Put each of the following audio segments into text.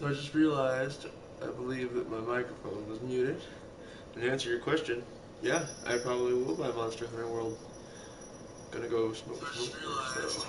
So I just realized, I believe that my microphone was muted. And to answer your question, yeah, I probably will buy Monster Hunter World. Gonna go smoke a smoke first, though.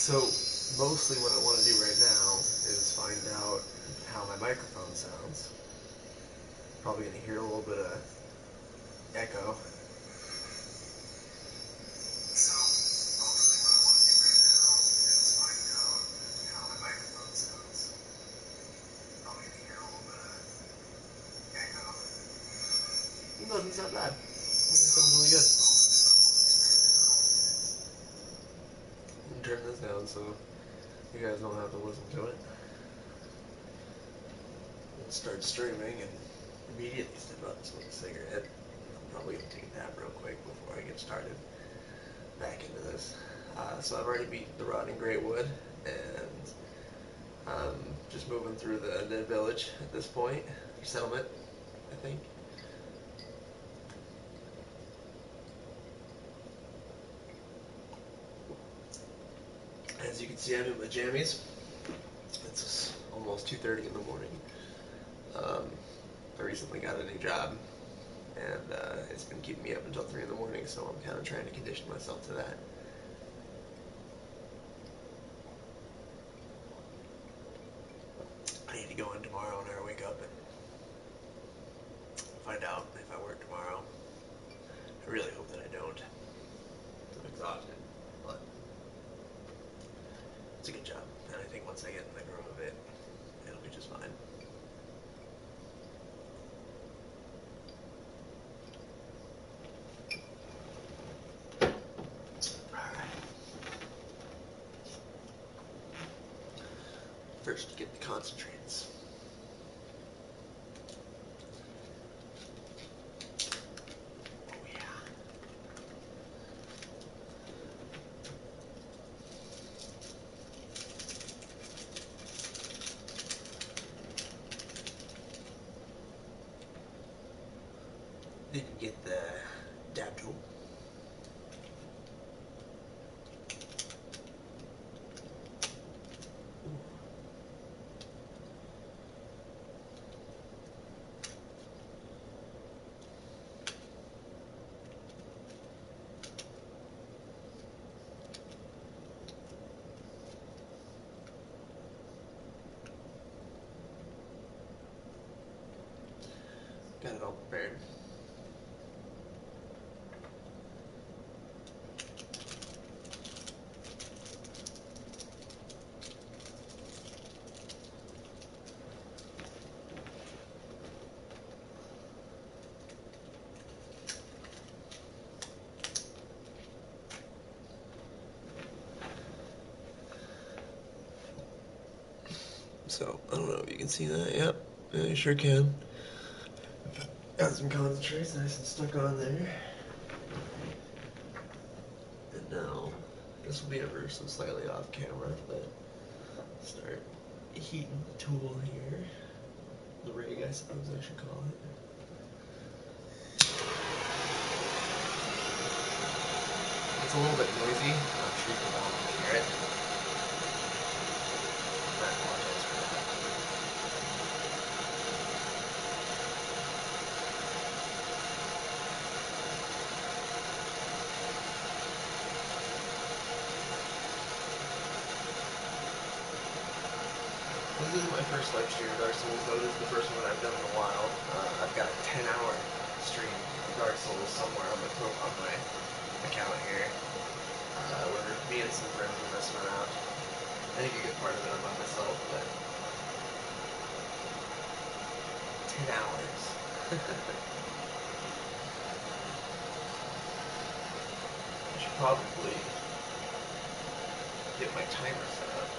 So, mostly what I want to do right now is find out how my microphone sounds. Probably going to hear a little bit of echo. So, mostly what I want to do right now is find out how my microphone sounds. Probably going to hear a little bit of echo. It doesn't sound bad. It sounds really good. Turn this down so you guys don't have to listen to it. We'll start streaming and immediately step out and smoke a cigarette. I'm probably going to take a nap real quick before I get started back into this. So I've already beat the rotting great wood, and I'm just moving through the village at this point. Settlement, I think. As you can see, I'm in my jammies. It's almost 2:30 in the morning. I recently got a new job, and it's been keeping me up until 3 in the morning, so I'm kind of trying to condition myself to that. I need to go in tomorrow when I wake up and find out if I work tomorrow. I really hope that I don't. I'm exhausted, but it's a good job, and I think once I get in the groove of it, it'll be just fine. First, get the concentrates. Oh yeah. Then you get the dab tool. Got it all prepared. So, I don't know if you can see that. Yep, yeah, you sure can. Got some concentrates nice and stuck on there. And now, this will be ever so slightly off camera, but start heating the tool here. The rig, I suppose I should call it. It's a little bit noisy. I'm sure you can all hear it. I apologize for that. This is my first live stream of Dark Souls, though. This is the first one I've done in a while. I've got a 10-hour stream of Dark Souls somewhere on my account here. Where me and some friends were messing around. I think a good part of it I'm by myself, but 10 hours. I should probably get my timer set up.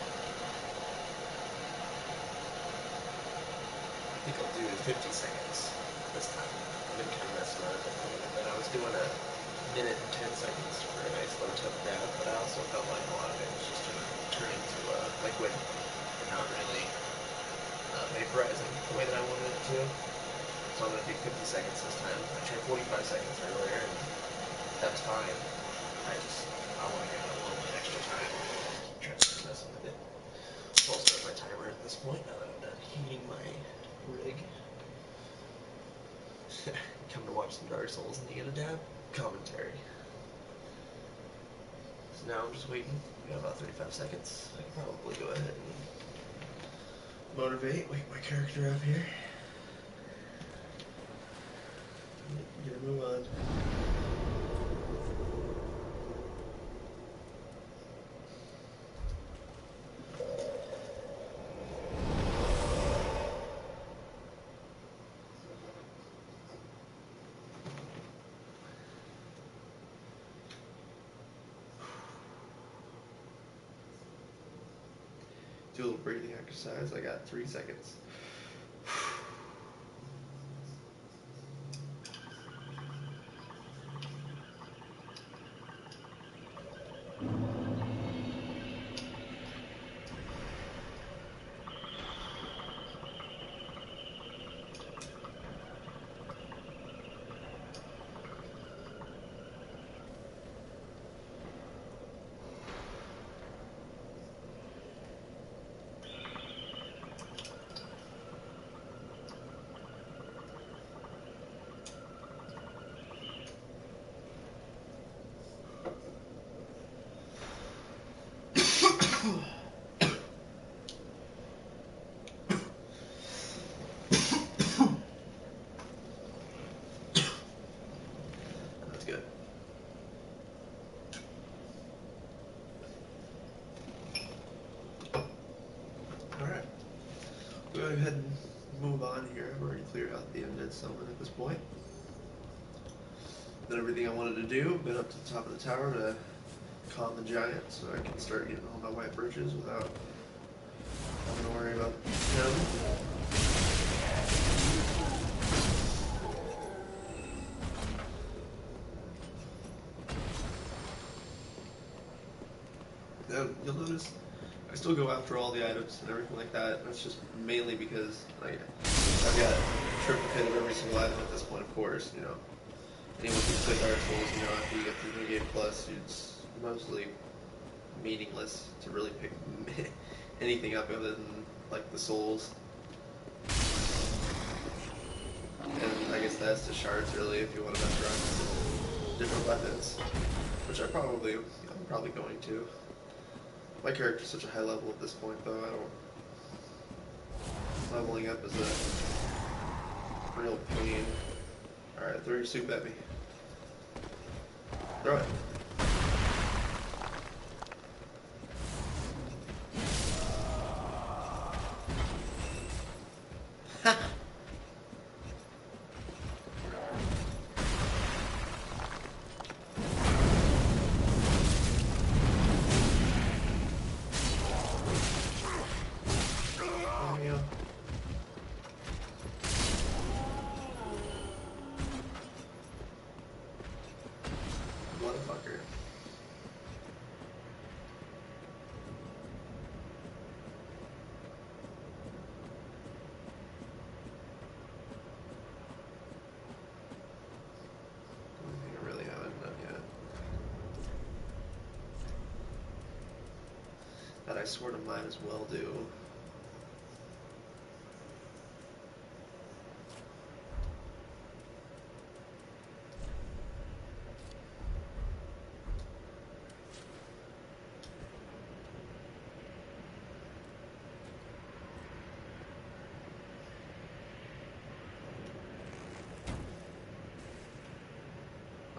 I think I'll do 50 seconds this time. I've been kind of messing around with it, but I was doing a minute and 10 seconds for a nice low temp dab, but I also felt like a lot of it was just going to turn into liquid and not really vaporizing the way that I wanted it to. So I'm going to do 50 seconds this time. I tried 45 seconds earlier, and that's fine. I want to give it a little bit extra time. Try to start messing with it. So I'll start my timer at this point now that I'm done heating my rig. Come to watch some Dark Souls and you get a dab commentary. So now I'm just waiting. We got about 35 seconds. I can probably go ahead and motivate. Wake my character up here. Get a move on. Do a little breathing exercise. I got 3 seconds. That's good. Alright. Go ahead and move on here. I've already cleared out the undead summon at this point. Done everything I wanted to do. Been up to the top of the tower to calm the giant so I can start getting all my white birches without having to worry about him. You'll notice I still go after all the items and everything like that. That's just mainly because like I've got triplicate of every single item at this point. Of course, you know, anyone who plays Dark Souls, you know, after you get through the game plus, it's mostly meaningless to really pick anything up other than like the souls. And I guess that's the shards really if you want to mess around with different weapons, which I'm probably going to. My character's such a high level at this point, though. Leveling up is a real pain. Alright, throw your soup at me. Throw it. Motherfucker. I really haven't done yet. That I sort of might as well do.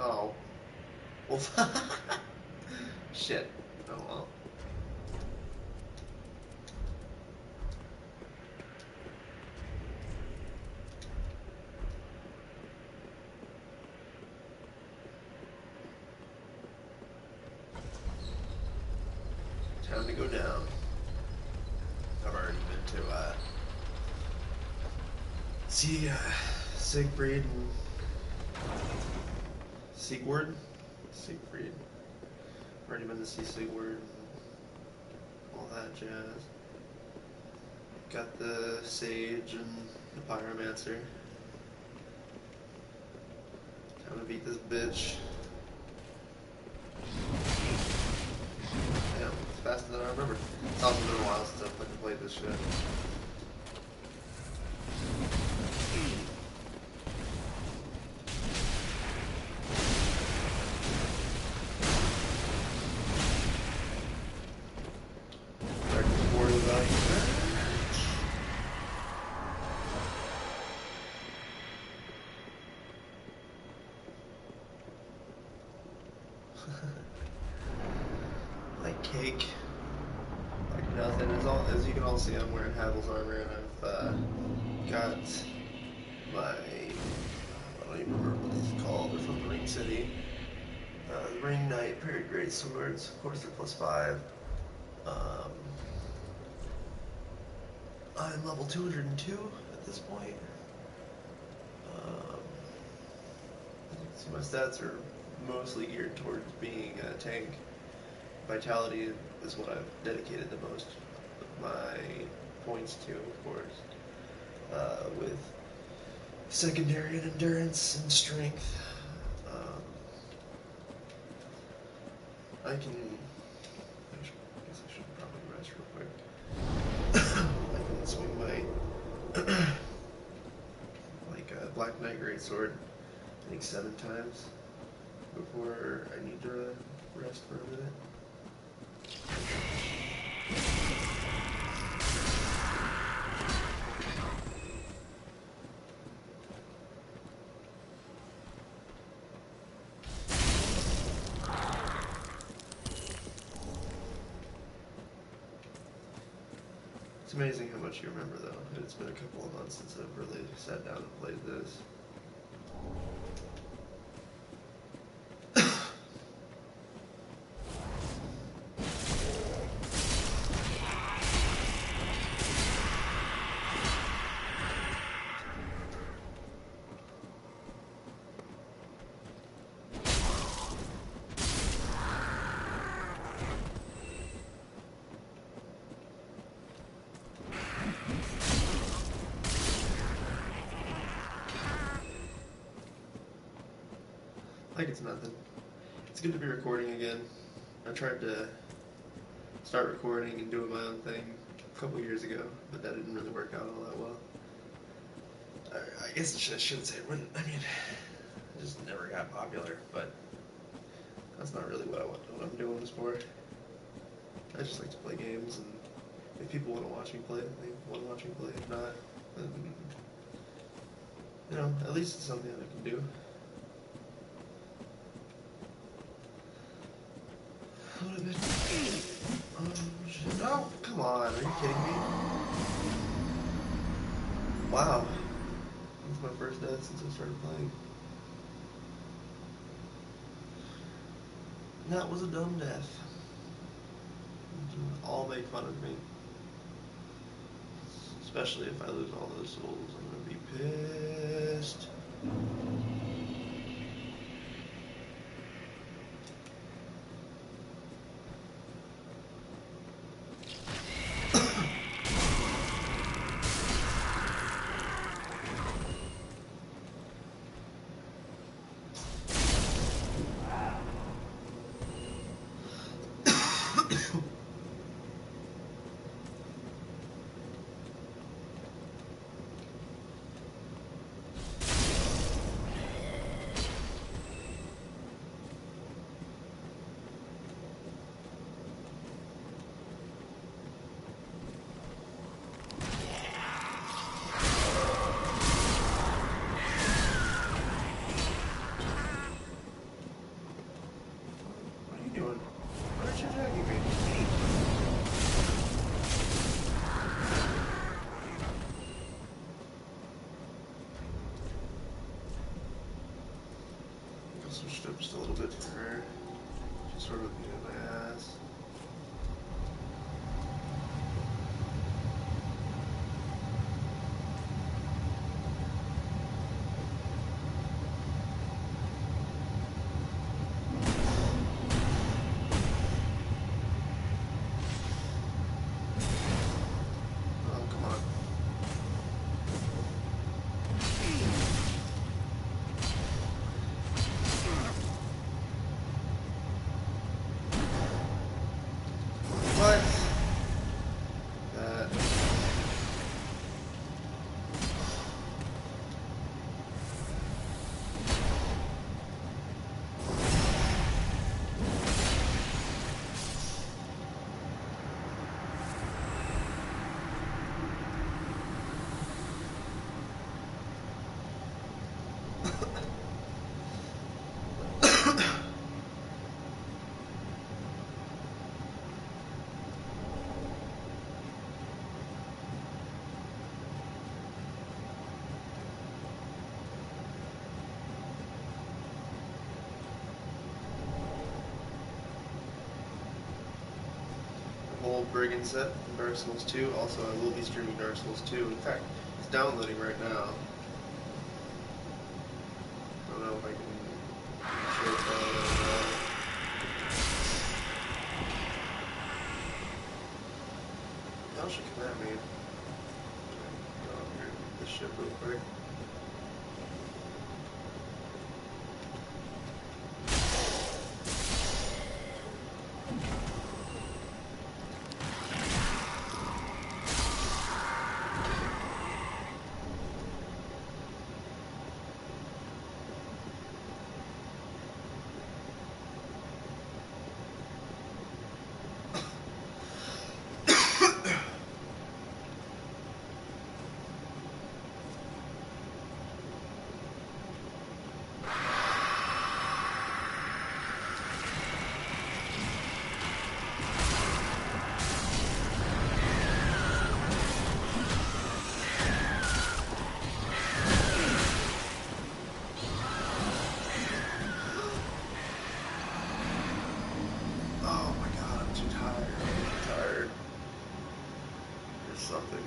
Oh. Well, shit. Oh well. Time to go down. I've already been to, see, Siegfried and Siegward? Siegfried. Already been to see Siegward and all that jazz. Got the Sage and the Pyromancer. Time to beat this bitch. Damn, it's faster than I remember. It's also been a while since I've fucking played this shit. Like cake. Like nothing. As you can all see, I'm wearing Havel's armor, and I've got my, I don't even remember what these are called. They're from the Ring City. The Ring Knight paired great swords. Of course, they're +5. Um, I'm level 202 at this point. So my stats are mostly geared towards being a tank. Vitality is what I've dedicated the most of my points to, of course, with secondary and endurance and strength. I guess I should probably rest real quick. I can swing my like Black Knight Greatsword, I think 7 times before I need to rest for a minute. It's amazing how much you remember, though. It's been a couple of months since I've really sat down and played this. Like it's nothing. It's good to be recording again. I tried to start recording and doing my own thing a couple years ago, but that didn't really work out all that well. I guess I shouldn't say it wouldn't. I mean, it just never got popular, but that's not really what I'm doing this for. I just like to play games, and if people want to watch me play, they want to watch me play. If not, then, you know, at least it's something that I can do. Oh, come on, are you kidding me? Wow. That's my first death since I started playing. And that was a dumb death. All make fun of me. Especially if I lose all those souls, I'm gonna be pissed. Switched up just a little bit for her. She's sort of being my ass. Oh, come on. old Brigand set from Dark Souls 2. Also, I will be streaming Dark Souls 2. In fact, it's downloading right now. I don't know if I can show that. How should come at me? Go up here and get this ship real quick.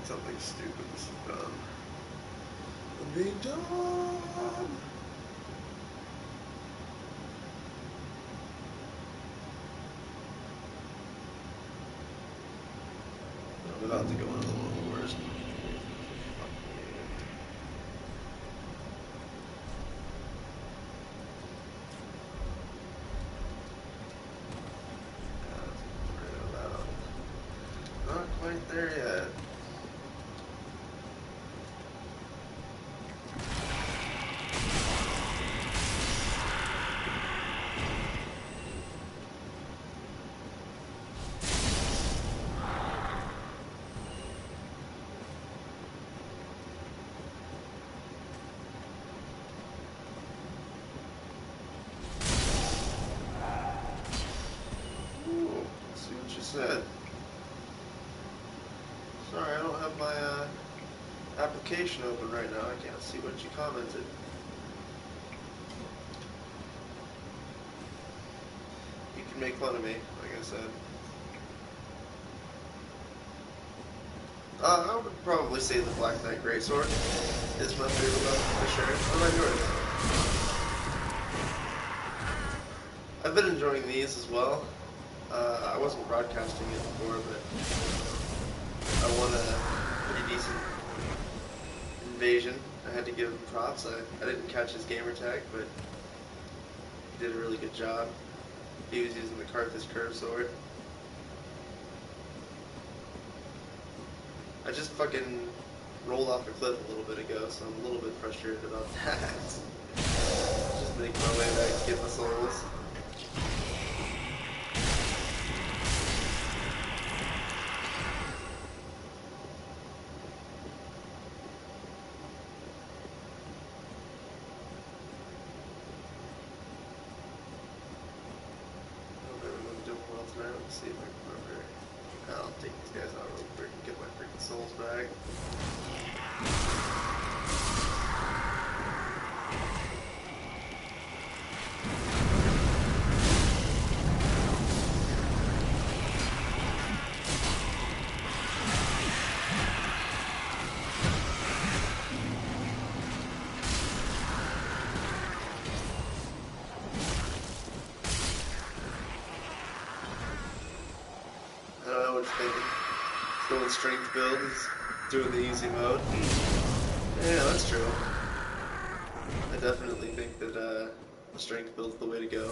Something stupid this is done. I'm being dumb. I'm about to go into the long wars. Not quite there yet. Said. Sorry, I don't have my application open right now. I can't see what you commented. You can make fun of me, like I said. I would probably say the Black Knight Greatsword is my favorite weapon for sure. What about yours? I've been enjoying these as well. I wasn't broadcasting it before, but I won a pretty decent invasion. I had to give him props. I didn't catch his gamer tag, but he did a really good job. He was using the Karthus curved sword. I just fucking rolled off a cliff a little bit ago, so I'm a little bit frustrated about that. Just making my way back to get my souls. Let's see if I can remember. I'll take these guys out real quick and get my freaking souls back. Going strength build is doing the easy mode. Yeah, that's true. I definitely think that the strength build's the way to go.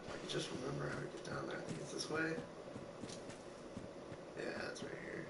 If I can just remember how to get down there, I think it's this way. Yeah, that's right here.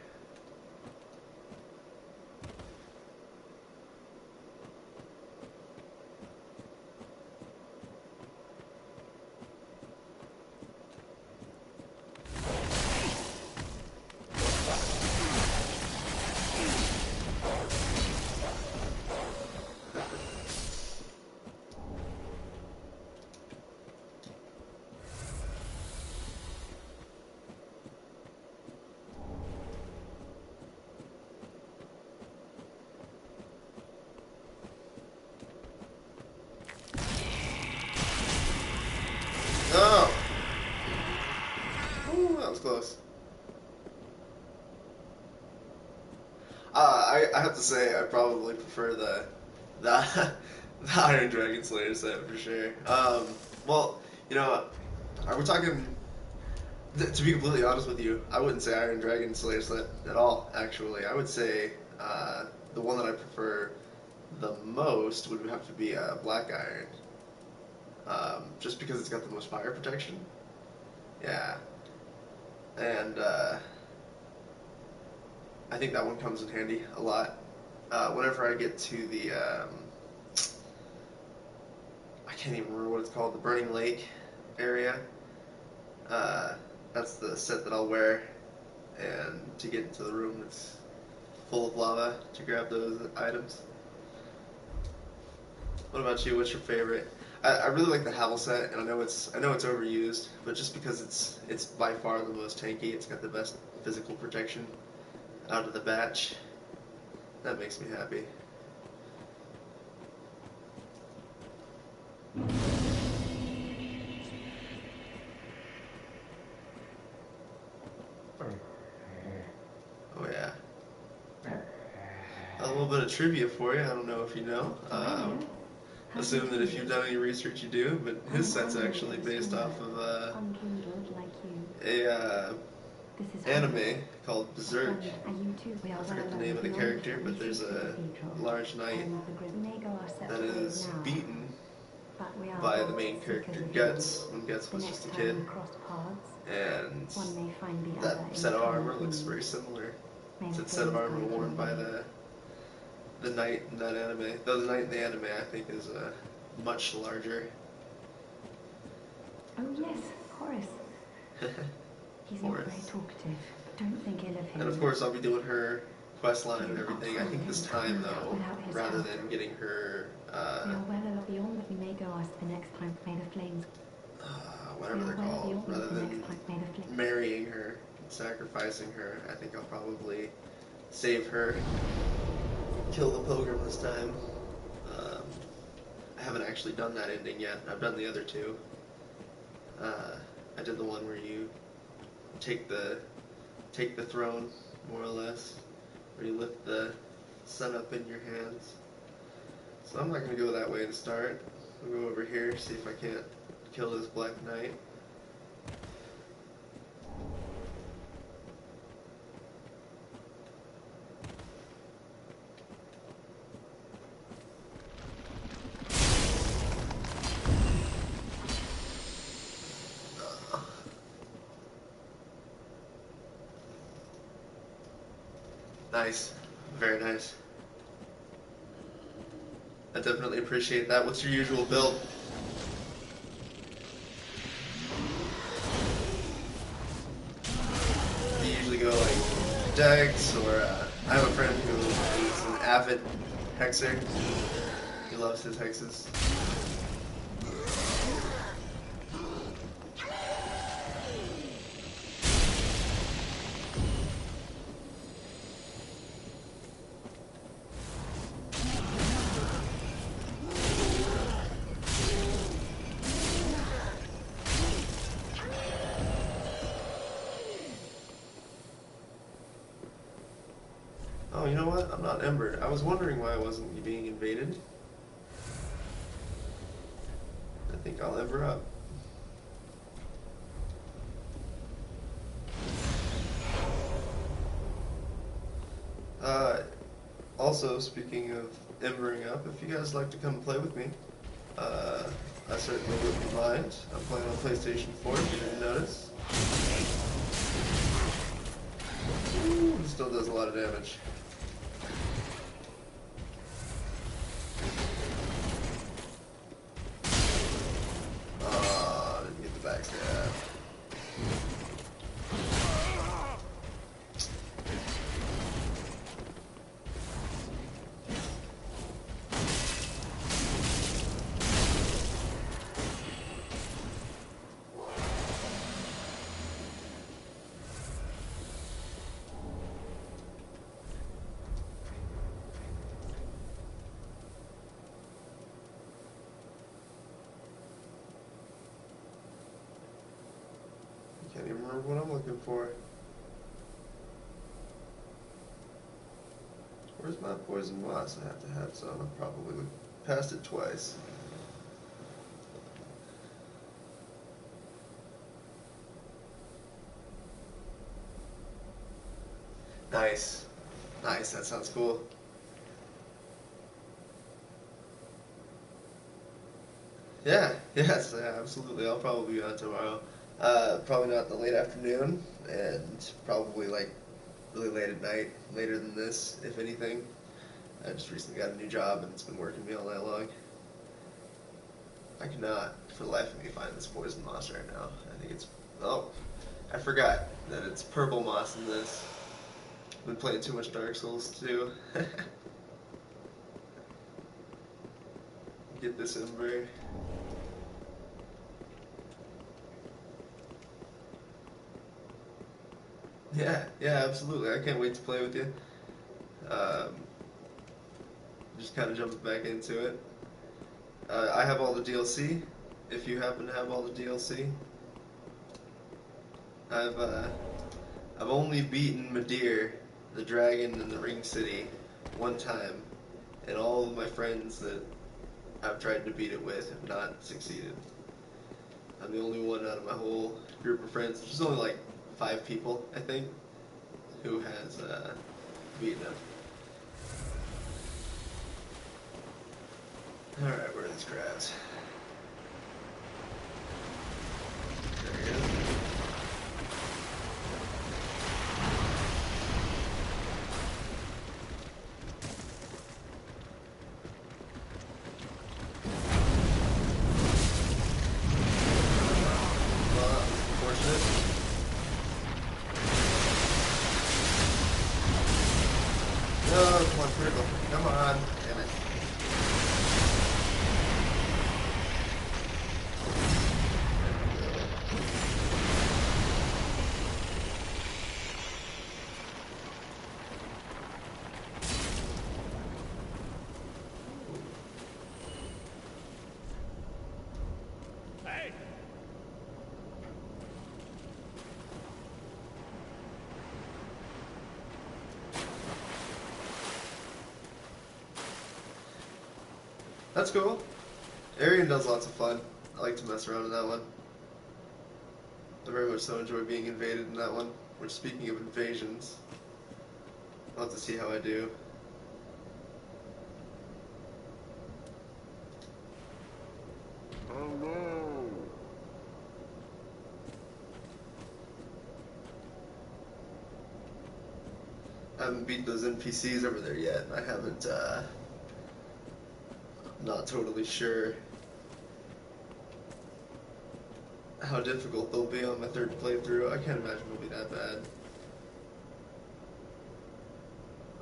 close. I have to say I probably prefer the the Iron Dragon Slayer set for sure. Well, you know, are we talking? To be completely honest with you, I wouldn't say Iron Dragon Slayer set at all. Actually, I would say the one that I prefer the most would have to be Black Iron, just because it's got the most fire protection. Yeah, and I think that one comes in handy a lot. Whenever I get to the, I can't even remember what it's called, the Burning Lake area. Uh, that's the set that I'll wear, and to get into the room that's full of lava to grab those items. What about you? What's your favorite? I really like the Havel set, and I know it's overused, but just because it's by far the most tanky, it's got the best physical protection out of the batch. That makes me happy. Oh yeah. A little bit of trivia for you. I don't know if you know. Assume that if you've done any research, you do. But his set's actually based off of a anime called Berserk. I forget the name of the character, but there's a large knight that is beaten by the main character Guts when Guts was just a kid, and that set of armor looks very similar to the set of armor worn by the knight in that anime. Though the knight in the anime, I think, is much larger. Oh yes, Horace. He's not very talkative. Don't think ill of him. And of course, I'll be doing her quest line and everything. I think this time, though, rather than getting her, we are well beyond that. We may go ask the next time made of flames. Whatever they're called, rather than marrying her, sacrificing her, I think I'll probably save her, kill the pilgrim this time. I haven't actually done that ending yet. I've done the other two. I did the one where you take the throne, more or less, where you lift the sun up in your hands. So I'm not going to go that way to start. I'll go over here, see if I can't kill this Black Knight. Nice. Very nice. I definitely appreciate that. What's your usual build? Do you usually go like Dex, or I have a friend who is an avid hexer. He loves his hexes. Oh, you know what? I'm not Embered. I was wondering why I wasn't being invaded. I think I'll Ember up. Also, speaking of Embering up, if you guys like to come play with me, I certainly wouldn't mind. I'm playing on PlayStation 4, if you didn't notice. Ooh, it still does a lot of damage. Didn't get the backstab. remember what I'm looking for. Where's my poison moss? I have to have some. I've probably looked past it twice. Nice. Nice, that sounds cool. Yeah, yes, yeah, absolutely. I'll probably be on tomorrow. Probably not in the late afternoon, and probably like really late at night, later than this, if anything. I just recently got a new job, and it's been working me all night long. I cannot, for the life of me, find this poison moss right now. I think it's... Oh, I forgot that it's purple moss in this. I've been playing too much Dark Souls, too. Get this ember. Yeah, yeah, absolutely. I can't wait to play with you. Um, just kind of jumping back into it. I have all the DLC. If you happen to have all the DLC, I've I've only beaten Madir, the dragon in the Ring City, one time, and all of my friends that I've tried to beat it with have not succeeded. I'm the only one out of my whole group of friends, which is only like 5 people, I think, who has beaten him. Alright, where are these crabs? There he is. Come on, damn it. Hey! That's cool. Arian does lots of fun. I like to mess around in that one. I very much so enjoy being invaded in that one. Which, speaking of invasions, I'll have to see how I do. Oh no! I haven't beat those NPCs over there yet. I haven't, not totally sure how difficult they'll be on my 3rd playthrough. I can't imagine they'll be that bad.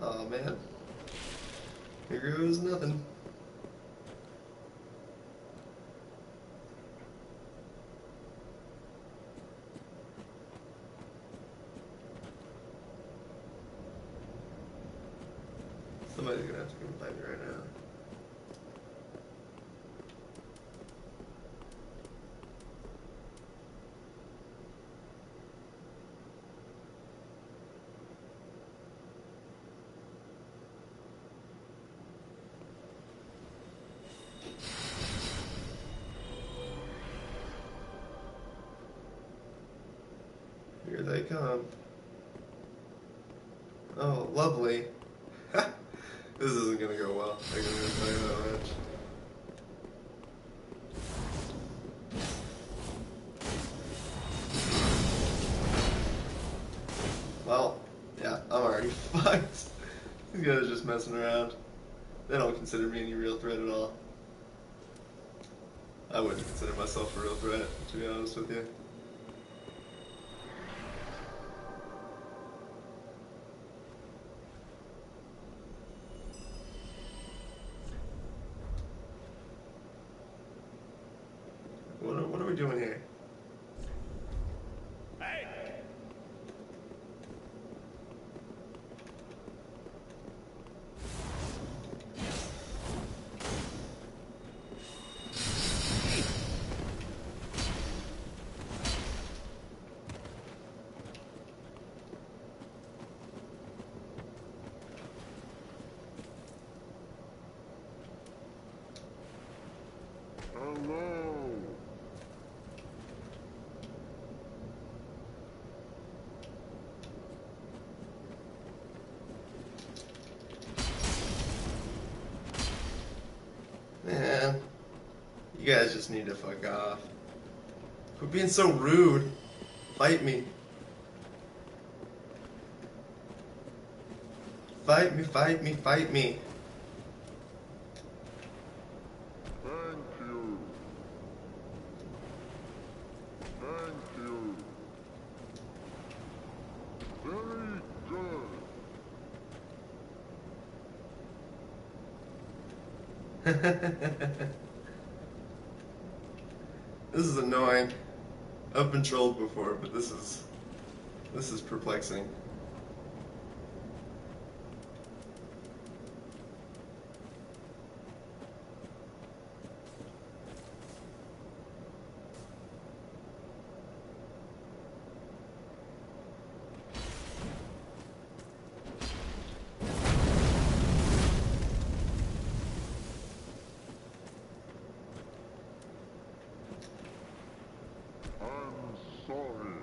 Oh man. Here goes nothing. Somebody's gonna have to come fight me right now. Here they come. Oh, lovely. This isn't gonna go well. I can really tell you that much. Well, yeah, I'm already fucked. These guys are just messing around. They don't consider me any real threat at all. I wouldn't consider myself a real threat, to be honest with you. What are we doing here? Hey! Man, you guys just need to fuck off. Quit being so rude. Fight me. Fight me, fight me, fight me. Thank you. Thank you. Very good. This is annoying. I've been trolled before, but this is perplexing. I'm sorry.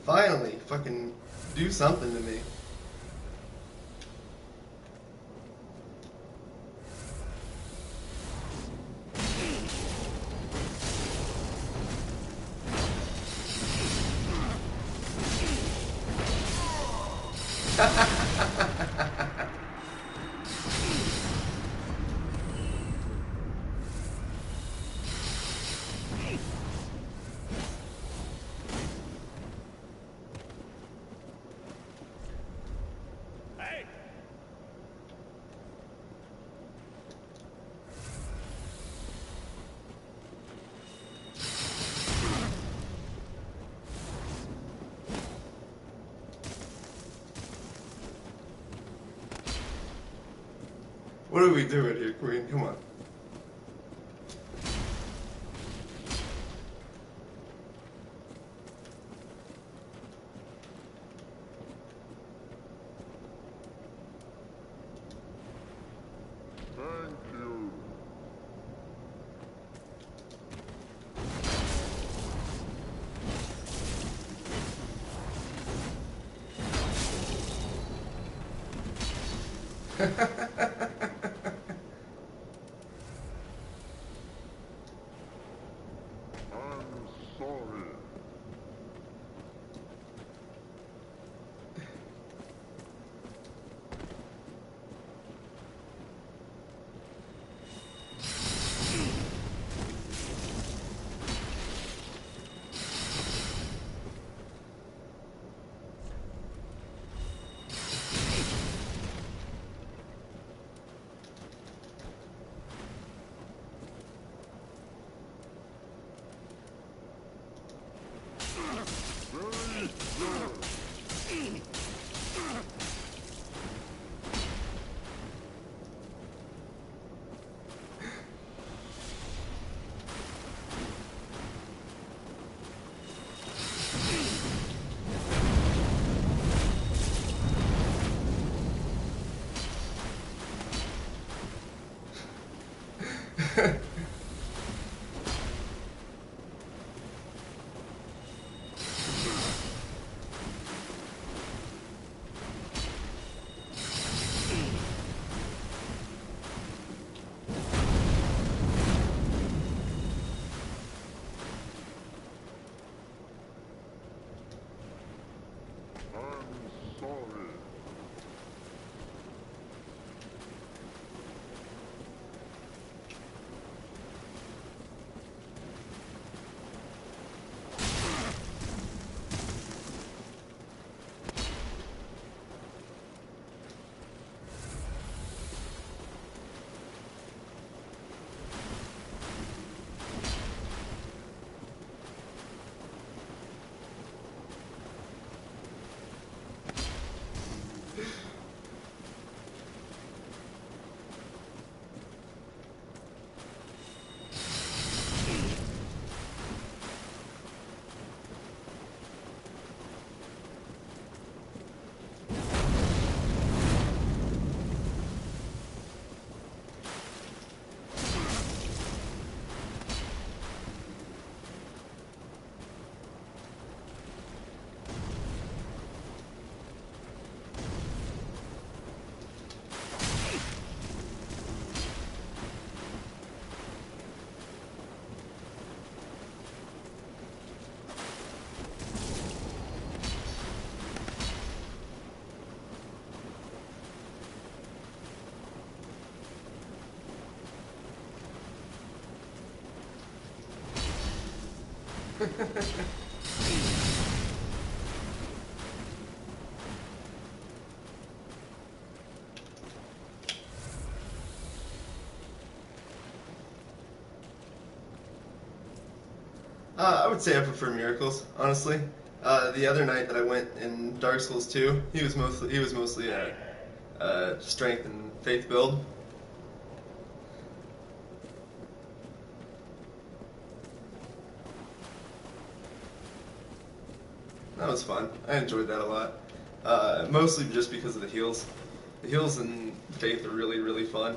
Finally, fucking do something to me. Hey! What are we doing here, Queen? Come on. Thank you. I'm sorry. Very good. I'm sorry. I would say I prefer miracles, honestly. The other night that I went in Dark Souls 2, he was mostly a strength and faith build. That was fun. I enjoyed that a lot. Mostly just because of the heals. The heals in faith are really, really fun.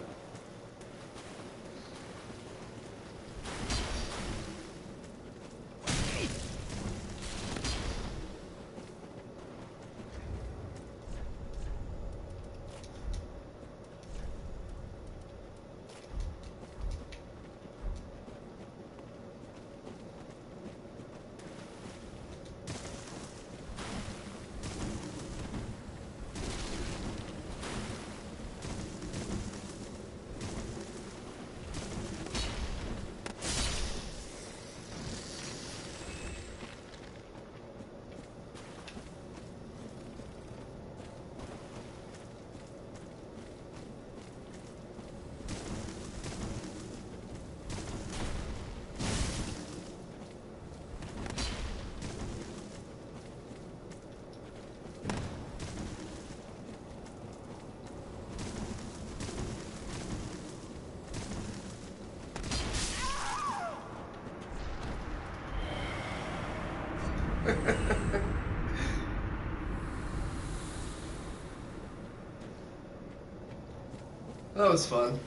That was fun.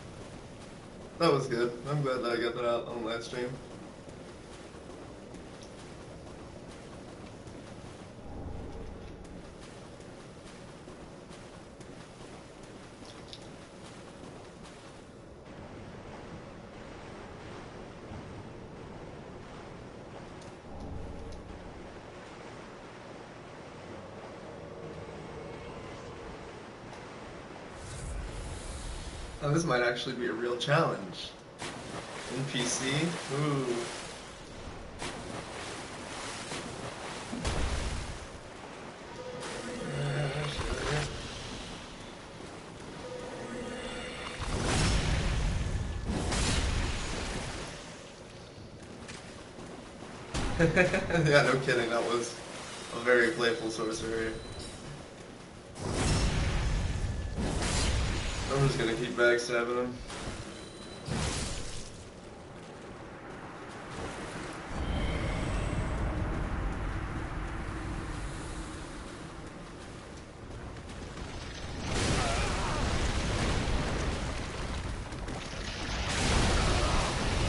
That was good. I'm glad that I got that out on live stream. Oh, this might actually be a real challenge. NPC? Ooh. Yeah, no kidding, that was a very playful sorcerer. I'm just gonna keep backstabbing him.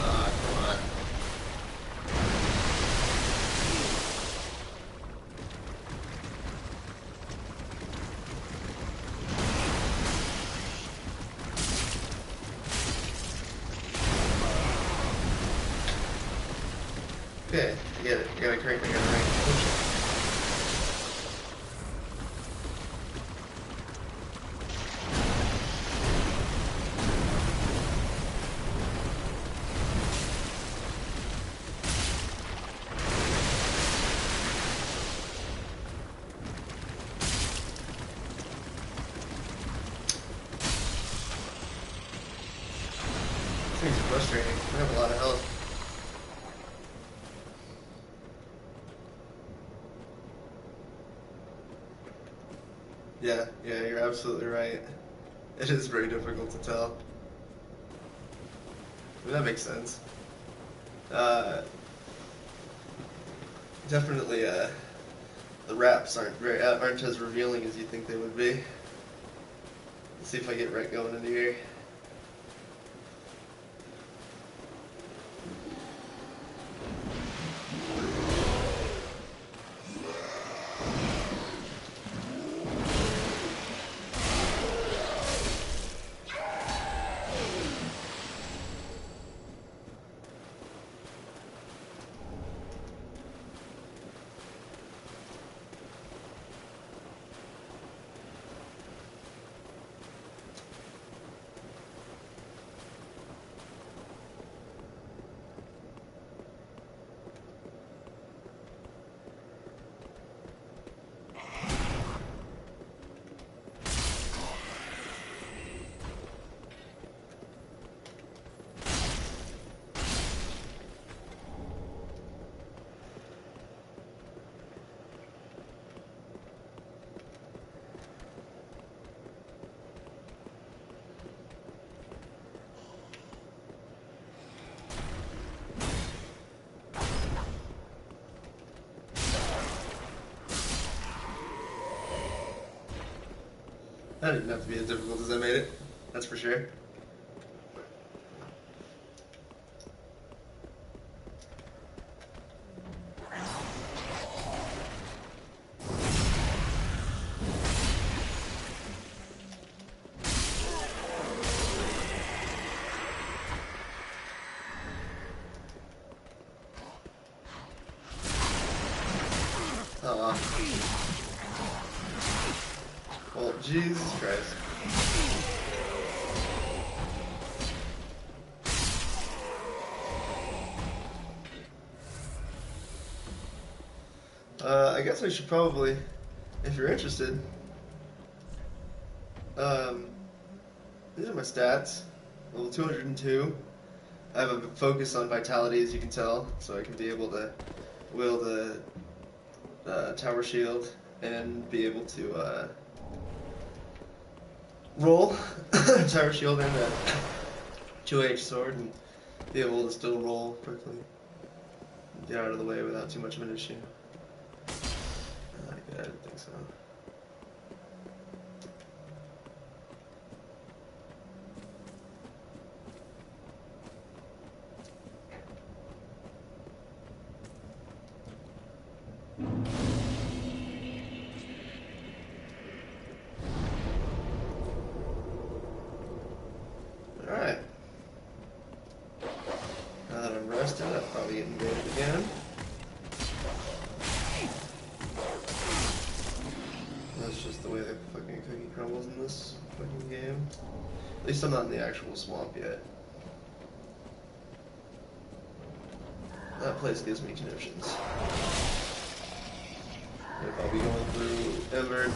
Ah, come on. Okay, I get it. I gotta crank, I gotta rank. This thing's frustrating. I have a lot of health. Yeah, you're absolutely right. It is very difficult to tell. But that makes sense. Definitely, the raps aren't as revealing as you think they would be. Let's see if I get right going into here. That didn't have to be as difficult as I made it. That's for sure. Well, Jesus Christ. I guess I should probably, if you're interested, these are my stats. Level 202. I have a focus on vitality, as you can tell, so I can be able to wield a tower shield and be able to roll tower shield and a 2H sword and be able to still roll quickly. Get out of the way without too much of an issue. Yeah, I didn't think so. Alright. Now that I'm rested, I'll probably get invaded again. That's just the way the fucking cookie crumbles in this fucking game. At least I'm not in the actual swamp yet. That place gives me conniptions. If I'll be going through Ember.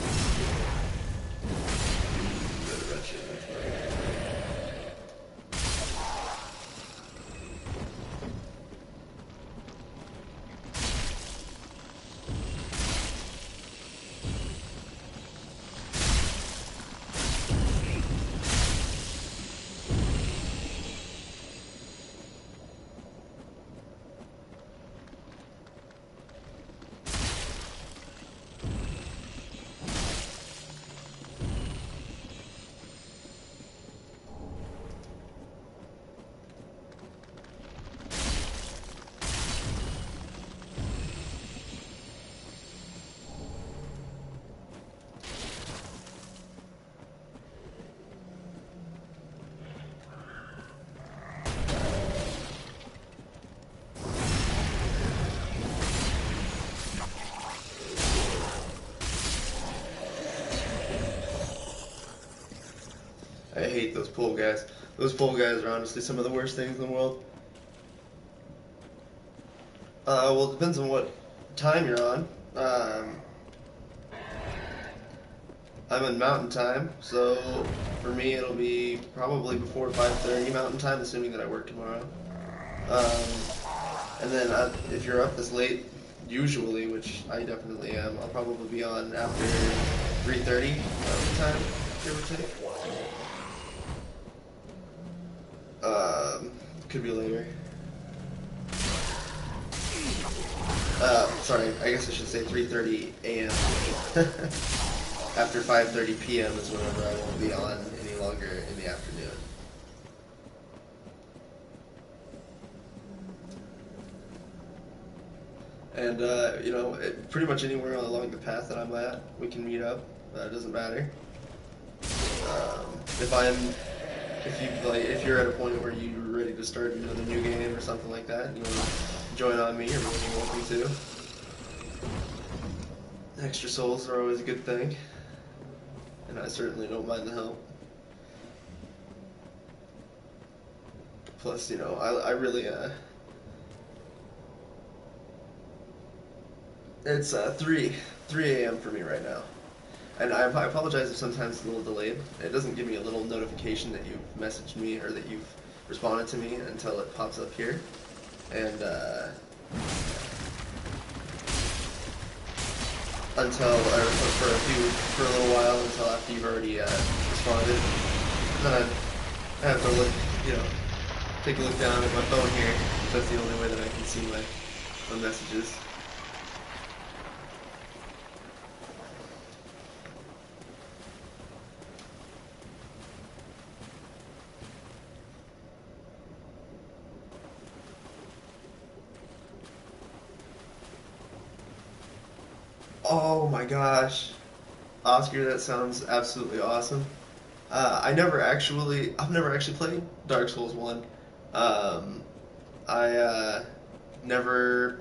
I hate those pole guys. Those pole guys are honestly some of the worst things in the world. Well, it depends on what time you're on. I'm in mountain time, so for me it'll be probably before 5:30 mountain time, assuming that I work tomorrow. And then if you're up this late, usually, which I definitely am, I'll probably be on after 3:30 mountain time, give or take. Could be later. Sorry, I guess I should say 3:30 a.m. After 5:30 p.m. is whenever I won't be on any longer in the afternoon. And, you know, pretty much anywhere along the path that I'm at, we can meet up. It doesn't matter. If you're at a point where you're ready to start another new game or something like that, and you want to join on me, you're more than welcome to. Extra souls are always a good thing, and I certainly don't mind the help. Plus, you know, I really, it's 3 a.m. for me right now. And I apologize if sometimes it's a little delayed. It doesn't give me a little notification that you've messaged me or that you've responded to me until it pops up here. And for a little while until after you've already responded. And then I have to look, you know, take a look down at my phone here. That's the only way that I can see my messages. Oh my gosh, Oscar, that sounds absolutely awesome. I've never actually played Dark Souls 1. Um, I never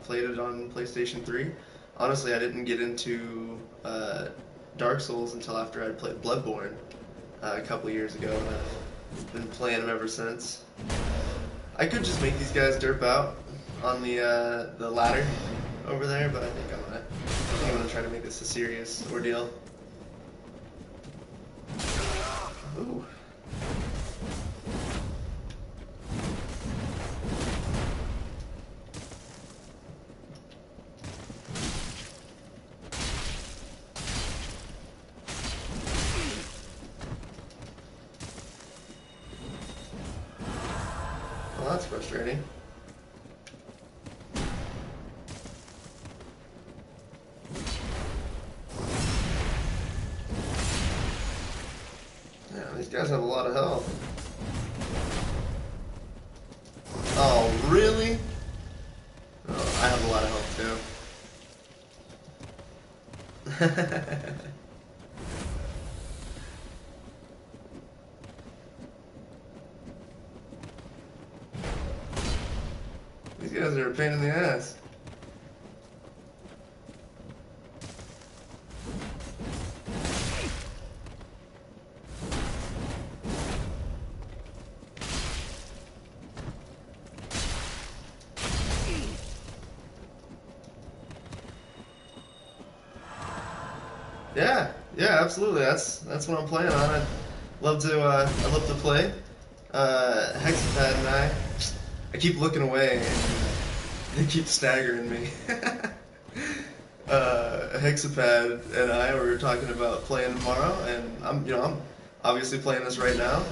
played it on PlayStation 3. Honestly, I didn't get into Dark Souls until after I'd played Bloodborne a couple years ago, and I've been playing them ever since. I could just make these guys derp out on the ladder over there, but I think I'm gonna try to make this a serious ordeal. Ooh. Well, that's frustrating. Yeah, these guys have a lot of health. Oh, really? Oh, I have a lot of health too. These guys are a pain in the ass. Yeah, absolutely. That's what I'm playing on. I'd love to play. Hexapad and I keep looking away and they keep staggering me. Hexapad and I were talking about playing tomorrow, and I'm obviously playing this right now.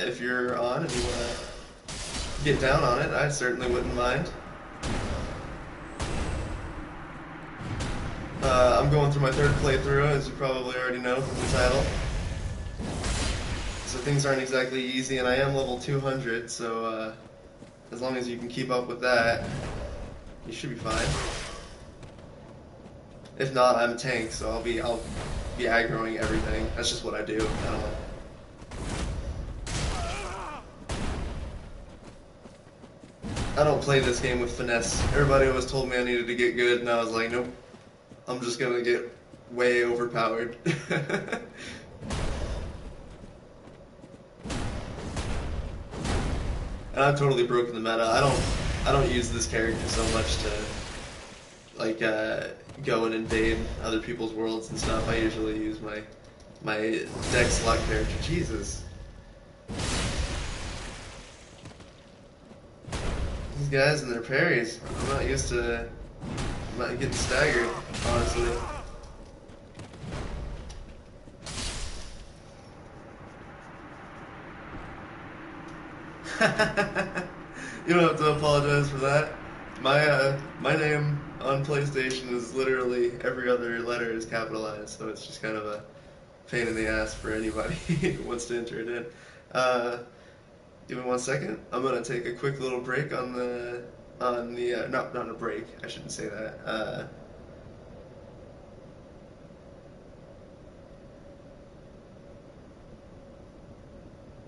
If you're on and you want to get down on it, I certainly wouldn't mind. I'm going through my third playthrough, as you probably already know from the title. So things aren't exactly easy, and I am level 200, so as long as you can keep up with that, you should be fine. If not, I'm a tank, so I'll be aggroing everything. That's just what I do. I don't play this game with finesse. Everybody always told me I needed to get good, and I was like, nope. I'm just gonna get way overpowered. And I've totally broken the meta. I don't use this character so much to like go and invade other people's worlds and stuff. I usually use my deck slot character. Jesus. These guys and their parries. I'm not used to getting staggered, honestly. You don't have to apologize for that. My name on PlayStation is literally every other letter is capitalized, so it's just kind of a pain in the ass for anybody who wants to enter it in. Give me 1 second. I'm gonna take a quick little break on the not a break. I shouldn't say that.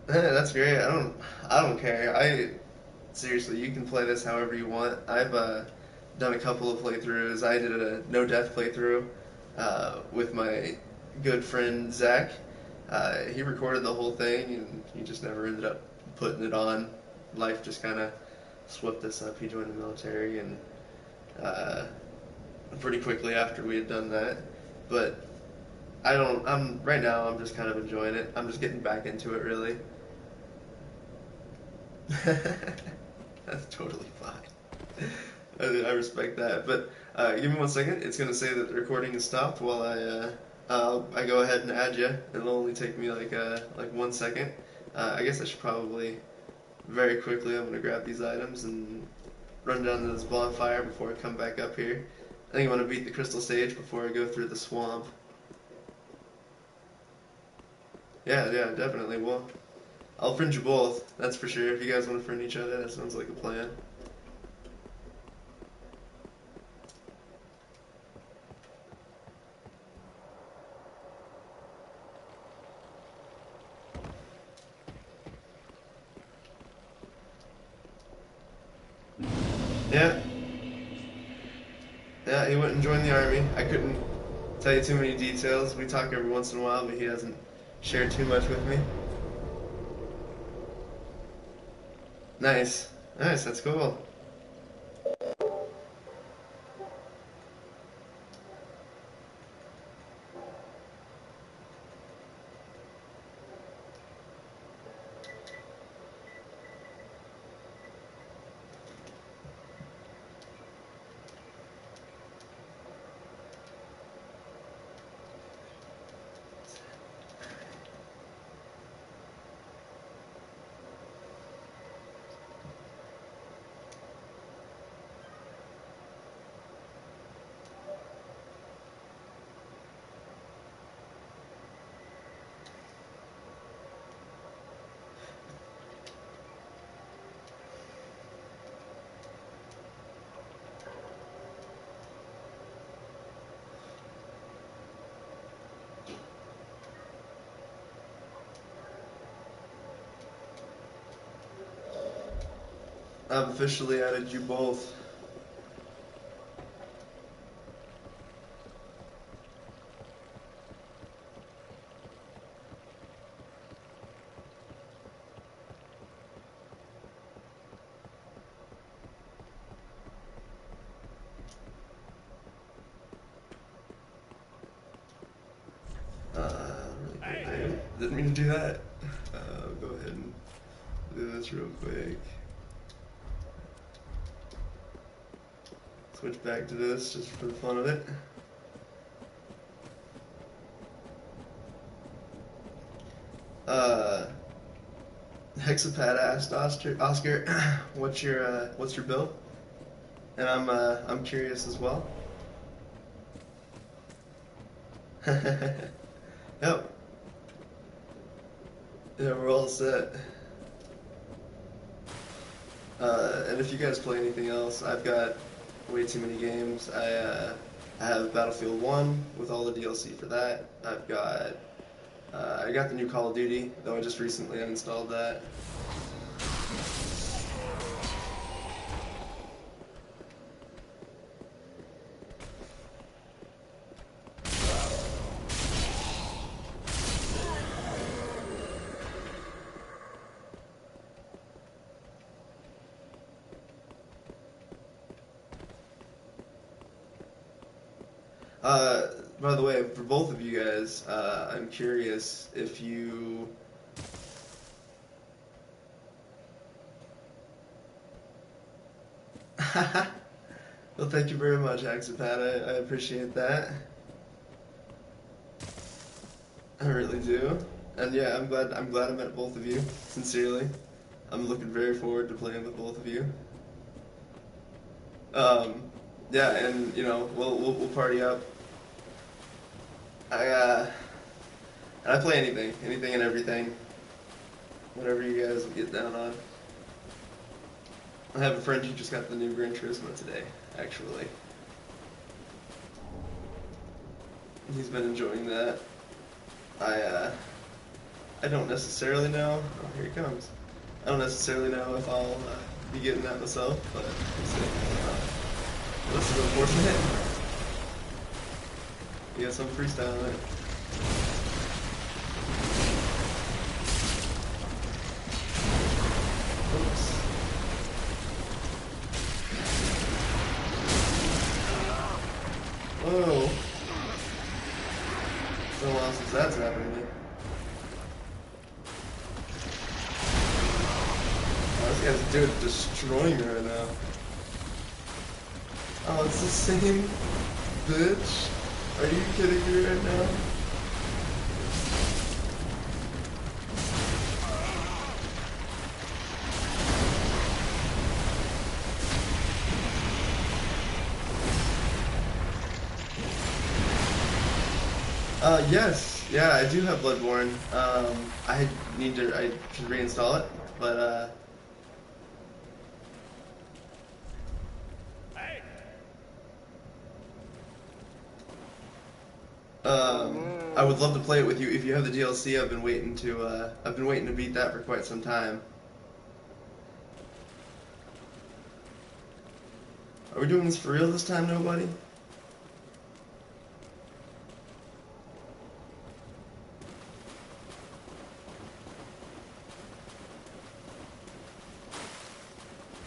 Hey, that's great. I don't care. Seriously, you can play this however you want. I've done a couple of playthroughs. I did a no death playthrough with my good friend Zach. He recorded the whole thing, and he just never ended up putting it on. Life just kind of swept us up. He joined the military, and pretty quickly after we had done that. But right now. I'm just kind of enjoying it. I'm just getting back into it, really. That's totally fine. I respect that. But give me 1 second. It's gonna say that the recording is stopped while I go ahead and add you. It'll only take me like 1 second. I guess I should probably very quickly. I'm gonna grab these items and run down to this bonfire before I come back up here. I think I'm gonna beat the crystal stage before I go through the swamp. Yeah, definitely. Well, I'll friend you both, that's for sure. If you guys want to friend each other, that sounds like a plan. Yeah. Yeah, he went and joined the army. I couldn't tell you too many details. We talk every once in a while, but he hasn't shared too much with me. Nice. Nice, that's cool. I've officially added you both. Didn't mean to do that. Go ahead and do this real quick. Switch back to this just for the fun of it. Hexapad asked Oscar, what's your build? And I'm curious as well. Yep. Yeah, we're all set. And if you guys play anything else, I've got way too many games. I have Battlefield 1 with all the DLC for that. I got the new Call of Duty, though I just recently uninstalled that. By the way, for both of you guys, I'm curious if you... Well, thank you very much, Axapat. I appreciate that. I really do. And yeah, I'm glad I met both of you, sincerely. I'm looking very forward to playing with both of you. Yeah, and you know, we'll party up. And I play anything and everything, whatever you guys get down on. I have a friend who just got the new Gran Turismo today, actually. He's been enjoying that. I don't necessarily know. Oh, here he comes. I don't necessarily know if I'll be getting that myself, but we'll see. Let's go force a hit. You got some freestyle in it. Oops. Whoa. It's been a while since that's happened to me. Oh, this guy's dude destroying me right now. Oh, it's the same bitch? Are you kidding me right now? Yes. Yeah, I do have Bloodborne. I should reinstall it, but, I would love to play it with you. If you have the DLC, I've been waiting to beat that for quite some time. Are we doing this for real this time, nobody?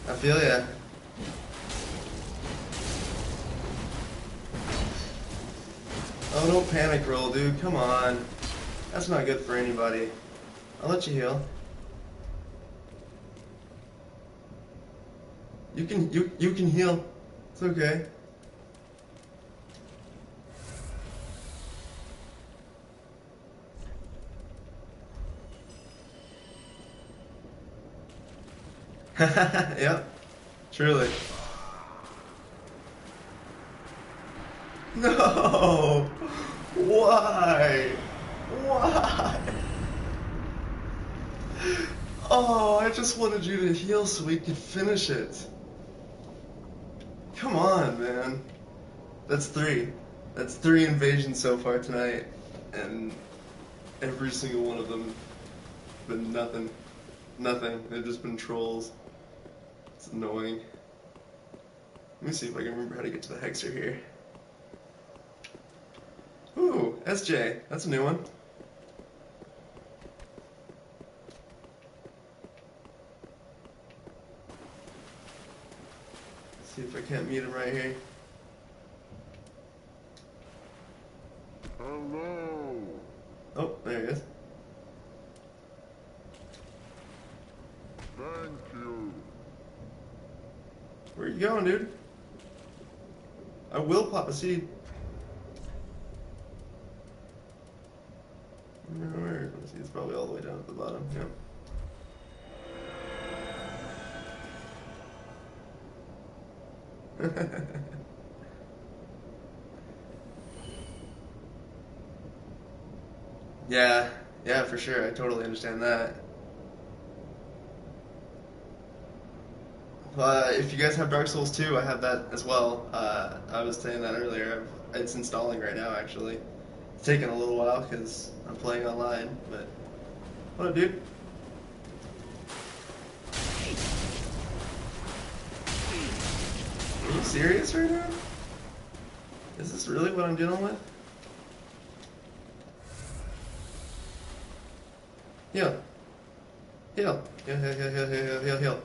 I feel ya. Oh, don't panic roll, dude. Come on. That's not good for anybody. I'll let you heal. You can heal. It's okay. Yep. Truly. No! Why? Why? Oh, I just wanted you to heal so we could finish it. Come on, man. That's 3. That's 3 invasions so far tonight. And every single one of them been nothing. Nothing. They've just been trolls. It's annoying. Let me see if I can remember how to get to the hexer here. Ooh, SJ. That's a new one. Let's see if I can't meet him right here. Hello. Oh, there he is. Thank you. Where you going, dude? I will pop a seed. Where? Let's see, it's probably all the way down at the bottom. Yeah. Yeah, for sure. I totally understand that. If you guys have Dark Souls 2, I have that as well. I was saying that earlier. It's installing right now, actually. It's taking a little while because I'm playing online, but... What up, dude? Are you serious right now? Is this really what I'm dealing with? Heal. Heal. Heal, heal, heal, heal, heal, heal, heal.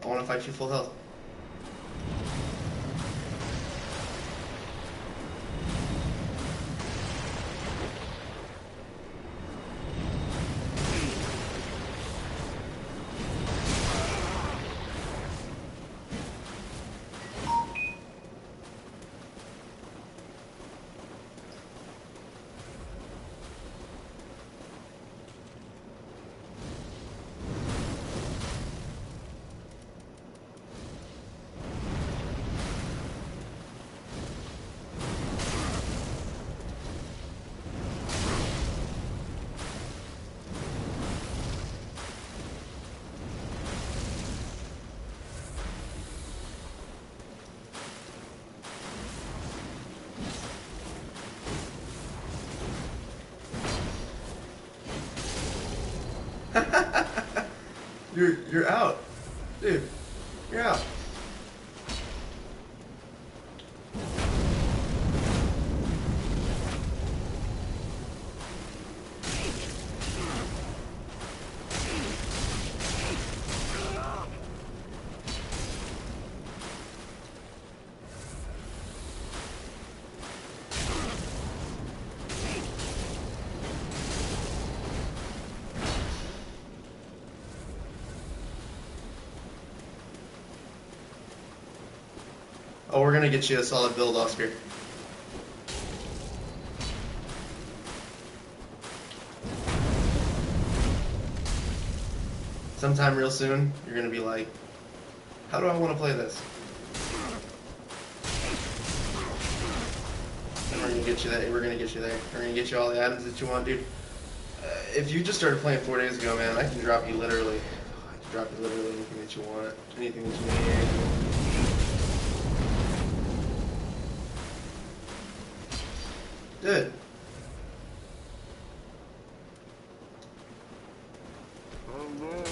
I want to fight you full health. You're out. Dude, you're out. Oh, we're gonna get you a solid build, Oscar. Sometime real soon, you're gonna be like, how do I want to play this? And we're gonna get you that. We're gonna get you there. We're gonna get you all the items that you want, dude. If you just started playing 4 days ago, man, I can drop you literally. I can drop you literally anything that you want, anything that you need. Good. Hello.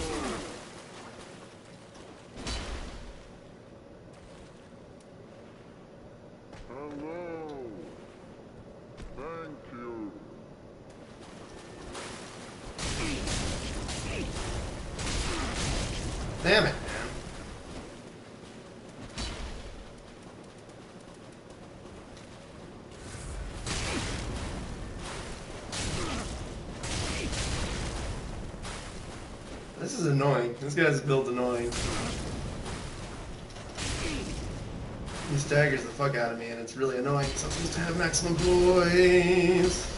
This is annoying. This guy's build annoying. He staggers the fuck out of me, and it's really annoying because I'm supposed to have maximum poise.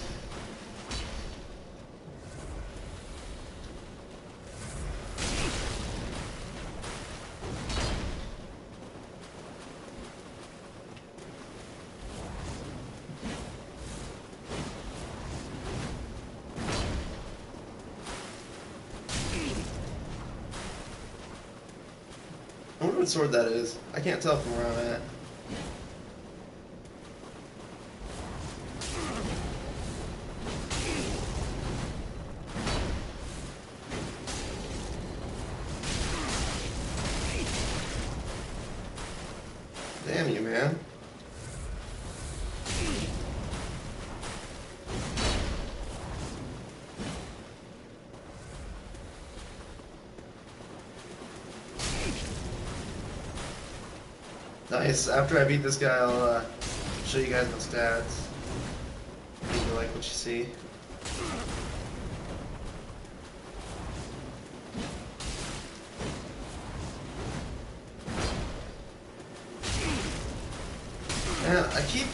I wonder what sword that is. I can't tell from where I'm at. Damn you, man. Nice. After I beat this guy, I'll show you guys my stats. If you like what you see. Man, I keep...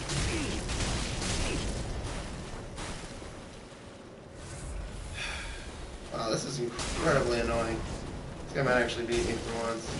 Wow, this is incredibly annoying. This guy might actually beat me for once.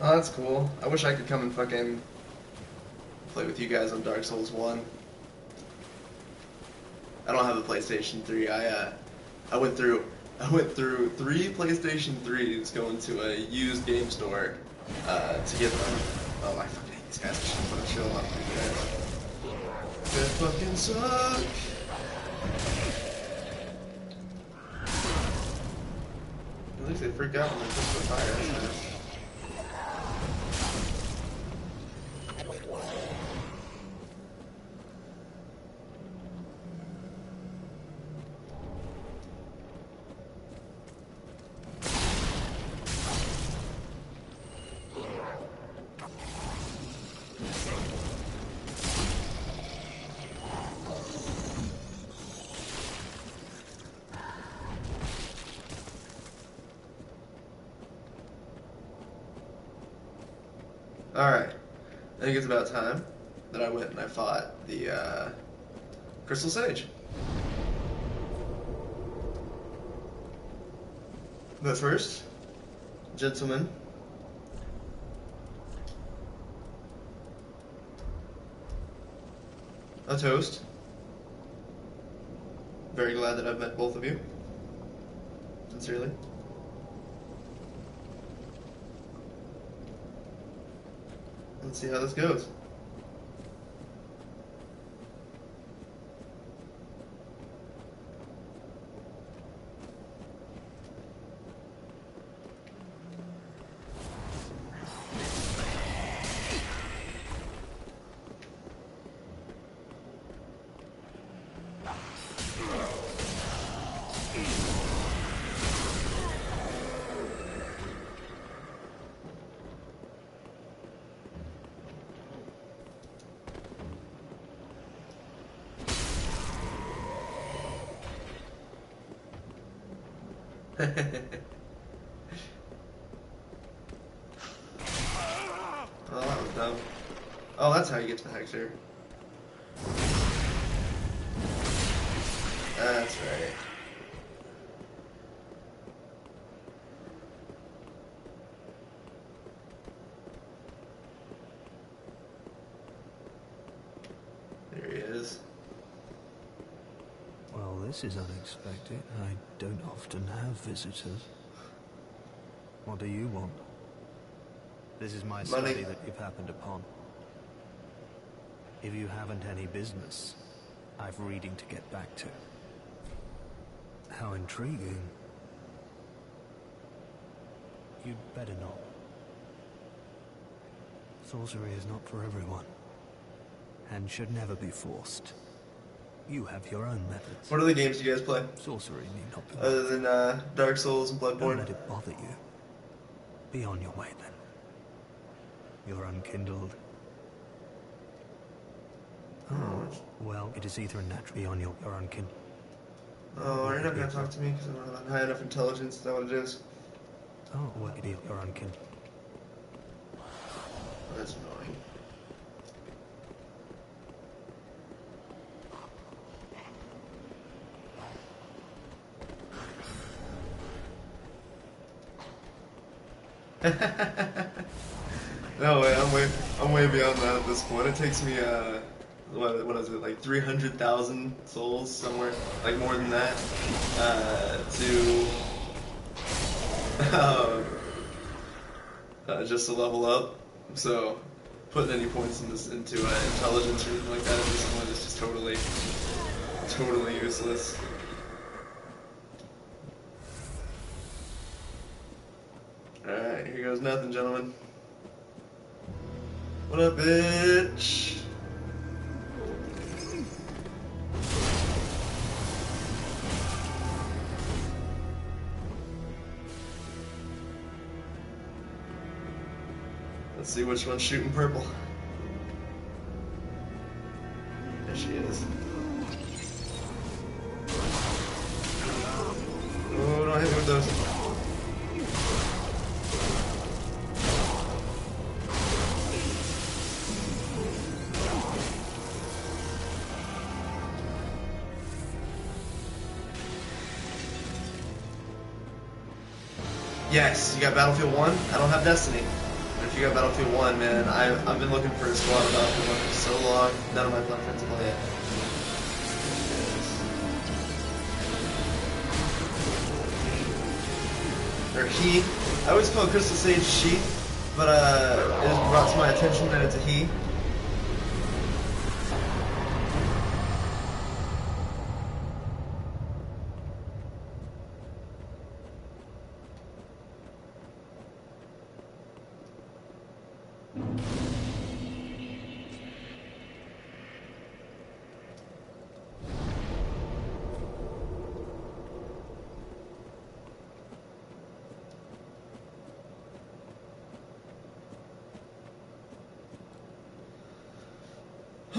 Oh, that's cool. I wish I could come and fucking play with you guys on Dark Souls 1. I don't have a PlayStation 3. I went through 3 PlayStation 3s going to a used game store to get them. Oh, I fucking hate these guys. I should fucking chill out with these guys. They fucking suck. At least they freak out when they push the fire. That's nice. Alright, I think it's about time that I went and I fought the Crystal Sage. But first, gentlemen, a toast. Very glad that I've met both of you. Sincerely. Let's see how this goes. Oh, that was dumb. Oh, that's how you get to the Hexer. That's right. There he is. Well, this is unexpected. I don't often have visitors. What do you want? This is my study that you've happened upon. If you haven't any business, I've reading to get back to. How intriguing. You'd better not. Sorcery is not for everyone, and should never be forced. You have your own methods. What other games do you guys play? Sorcery need not be. Other than Dark Souls and Bloodborne? Don't let it bother you. Be on your way then. You're unkindled. Oh, well, it is either naturally on your unkindled. Oh, you're not gonna talk to me because I don't have high enough intelligence. Is that what it is? Oh, well, you're unkindled. That's annoying. No way, I'm way beyond that at this point. It takes me what is it, like 300,000 souls somewhere, like more than that, just to level up. So putting any points into intelligence or anything like that at this point is just totally useless. Alright, here goes nothing, gentlemen. What up, bitch? Let's see which one's shooting purple. There she is. Oh, don't hit me with those. Yes, you got Battlefield 1? I don't have Destiny. But if you got Battlefield 1, man, I've been looking for a squad of Battlefield 1 for so long. None of my friends play it. Or he. I always call Crystal Sage she, but it was brought to my attention that it's a he.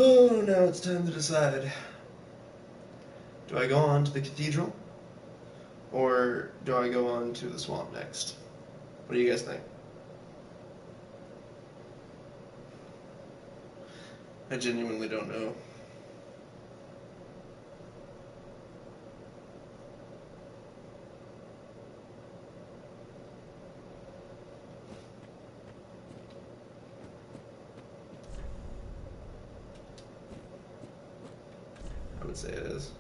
Oh, now it's time to decide. Do I go on to the cathedral? Or do I go on to the swamp next? What do you guys think? I genuinely don't know. I would say it is.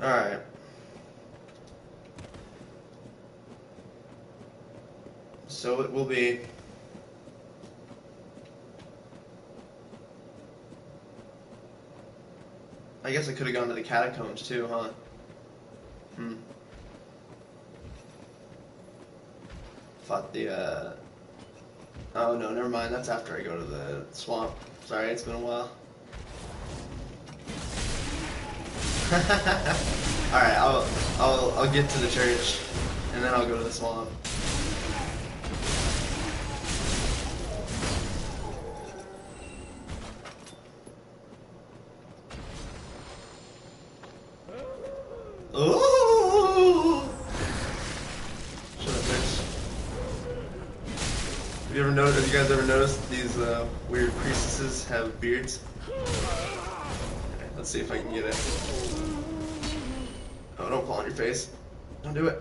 Alright. So it will be. I guess I could have gone to the catacombs too, huh? Fought the, Oh no, never mind. That's after I go to the swamp. Sorry, it's been a while. Alright, I'll get to the church, and then I'll go to the swamp. Have you guys ever noticed these weird priestesses have beards? Okay, let's see if I can get it. Oh, don't fall on your face. Don't do it.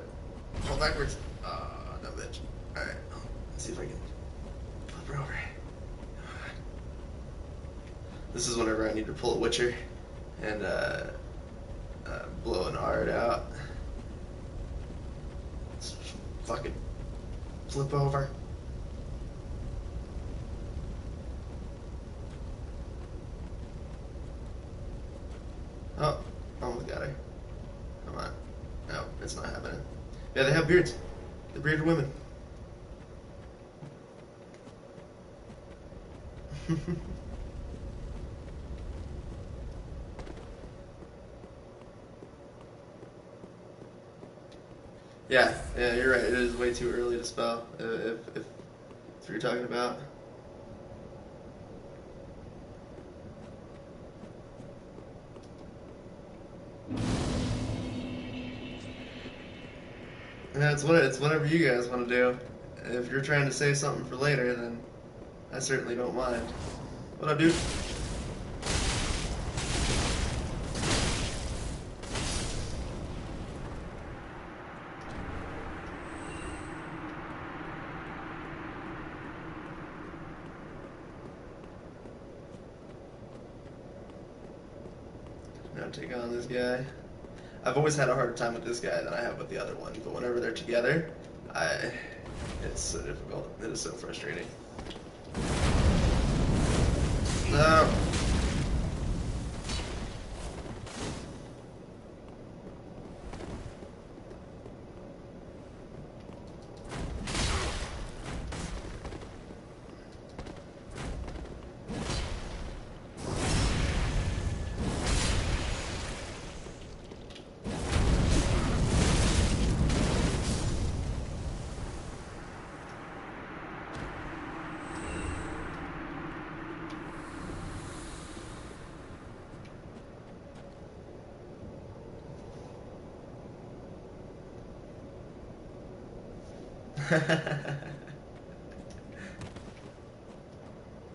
Fall backwards. No bitch. Alright, let's see if I can flip her over. This is whenever I need to pull a Witcher and blow an art out. Let's fucking flip over. Oh, almost got her. Come on. No, it's not happening. Yeah, they have beards. They're bearded women. Yeah, you're right. It is way too early to spell. If that's what you're talking about. Yeah, it's whatever you guys want to do. If you're trying to save something for later, then I certainly don't mind. What up, dude? Now take on this guy. I've always had a harder time with this guy than I have with the other one, but whenever they're together, it's so difficult. It is so frustrating. No.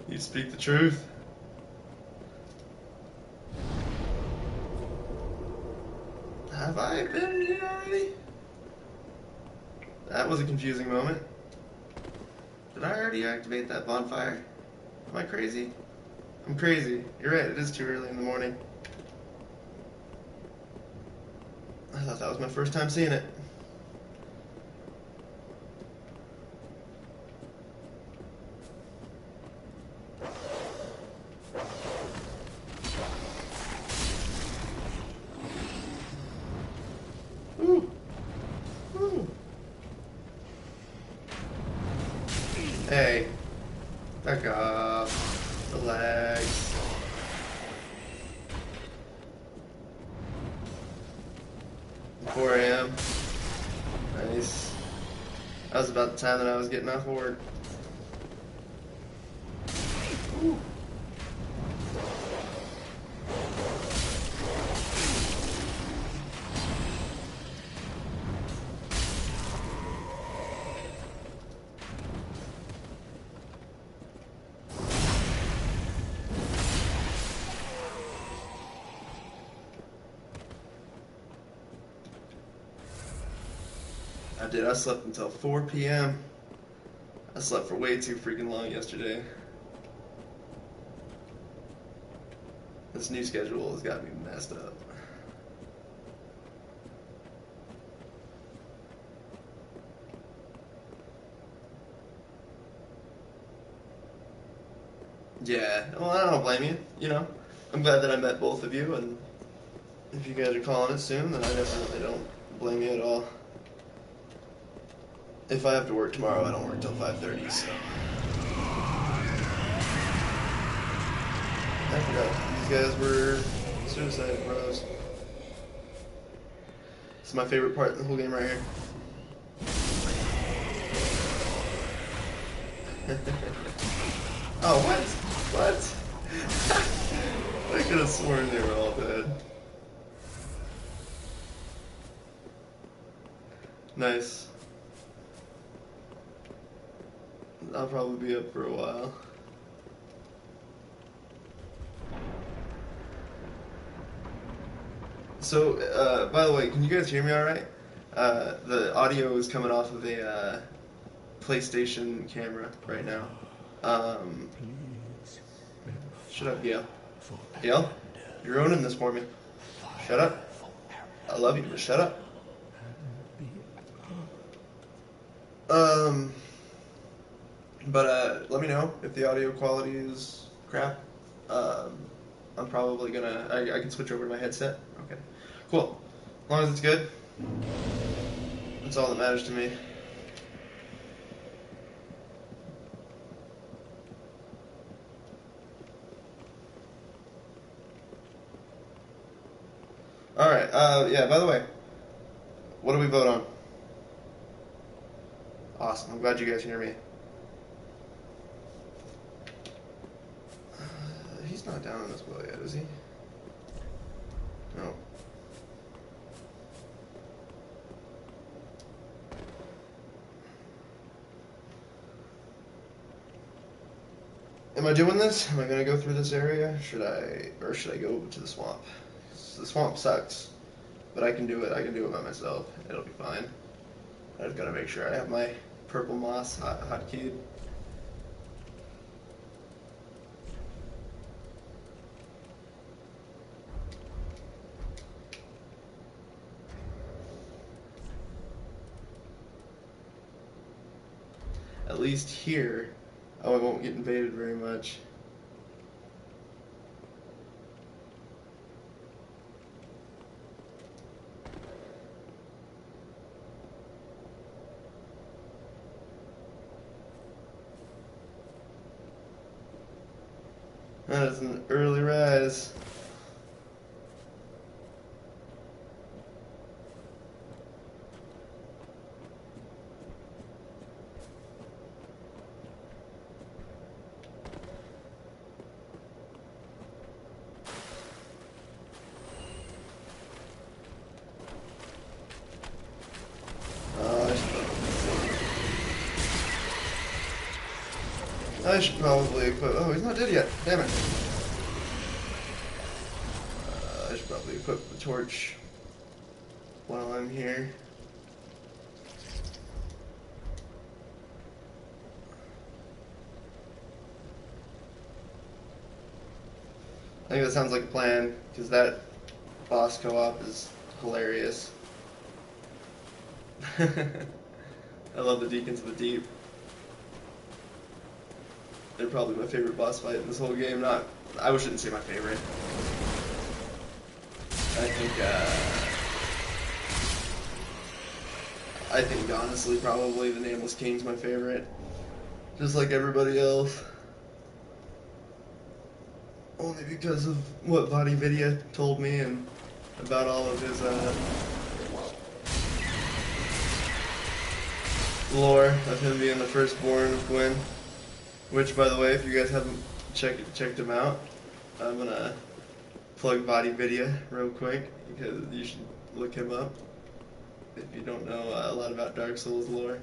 You speak the truth. Have I been here already? That was a confusing moment. Did I already activate that bonfire? Am I crazy? I'm crazy. You're right, it is too early in the morning. I thought that was my first time seeing it. Ooh. Ooh. Hey. Back off. Relax. Four AM. Nice. That was about the time that I was getting off of work. Ooh. I slept until 4 p.m. I slept for way too freaking long yesterday. This new schedule has got me messed up. Yeah, well, I don't blame you, you know. I'm glad that I met both of you, and if you guys are calling it soon, then I definitely don't blame you at all. If I have to work tomorrow, I don't work till 5:30, so. I forgot, these guys were suicide bros. This is my favorite part of the whole game right here. Oh, what? What? I could have sworn they were all dead. Nice. I'll probably be up for a while. So, by the way, can you guys hear me alright? The audio is coming off of a PlayStation camera right now. Shut up, Gail. Gail, you're ruining this for me. Shut up. I love you, but shut up. But let me know if the audio quality is crap. I'm probably gonna. I can switch over to my headset. Okay, cool. As long as it's good, that's all that matters to me. All right. Yeah. By the way, what do we vote on? Awesome. I'm glad you guys hear me. He's not down in this well yet, is he? No. Am I doing this? Am I gonna go through this area? Should I go over to the swamp? The swamp sucks, but I can do it. I can do it by myself. It'll be fine. I just gotta make sure I have my purple moss hotkeyed. At least here, oh, I won't get invaded very much. That is an early rise. I should probably equip. Oh, he's not dead yet. Damn it. I should probably equip the torch while I'm here. I think that sounds like a plan, because that boss co-op is hilarious. I love the Deacons of the Deep. They're probably my favorite boss fight in this whole game. I shouldn't say my favorite. I think honestly, probably the Nameless King's my favorite. Just like everybody else. Only because of what Body Vidya told me and about all of his lore of him being the firstborn of Gwen. Which, by the way, if you guys haven't checked him out, I'm gonna plug Body Vidya real quick, because you should look him up if you don't know a lot about Dark Souls lore.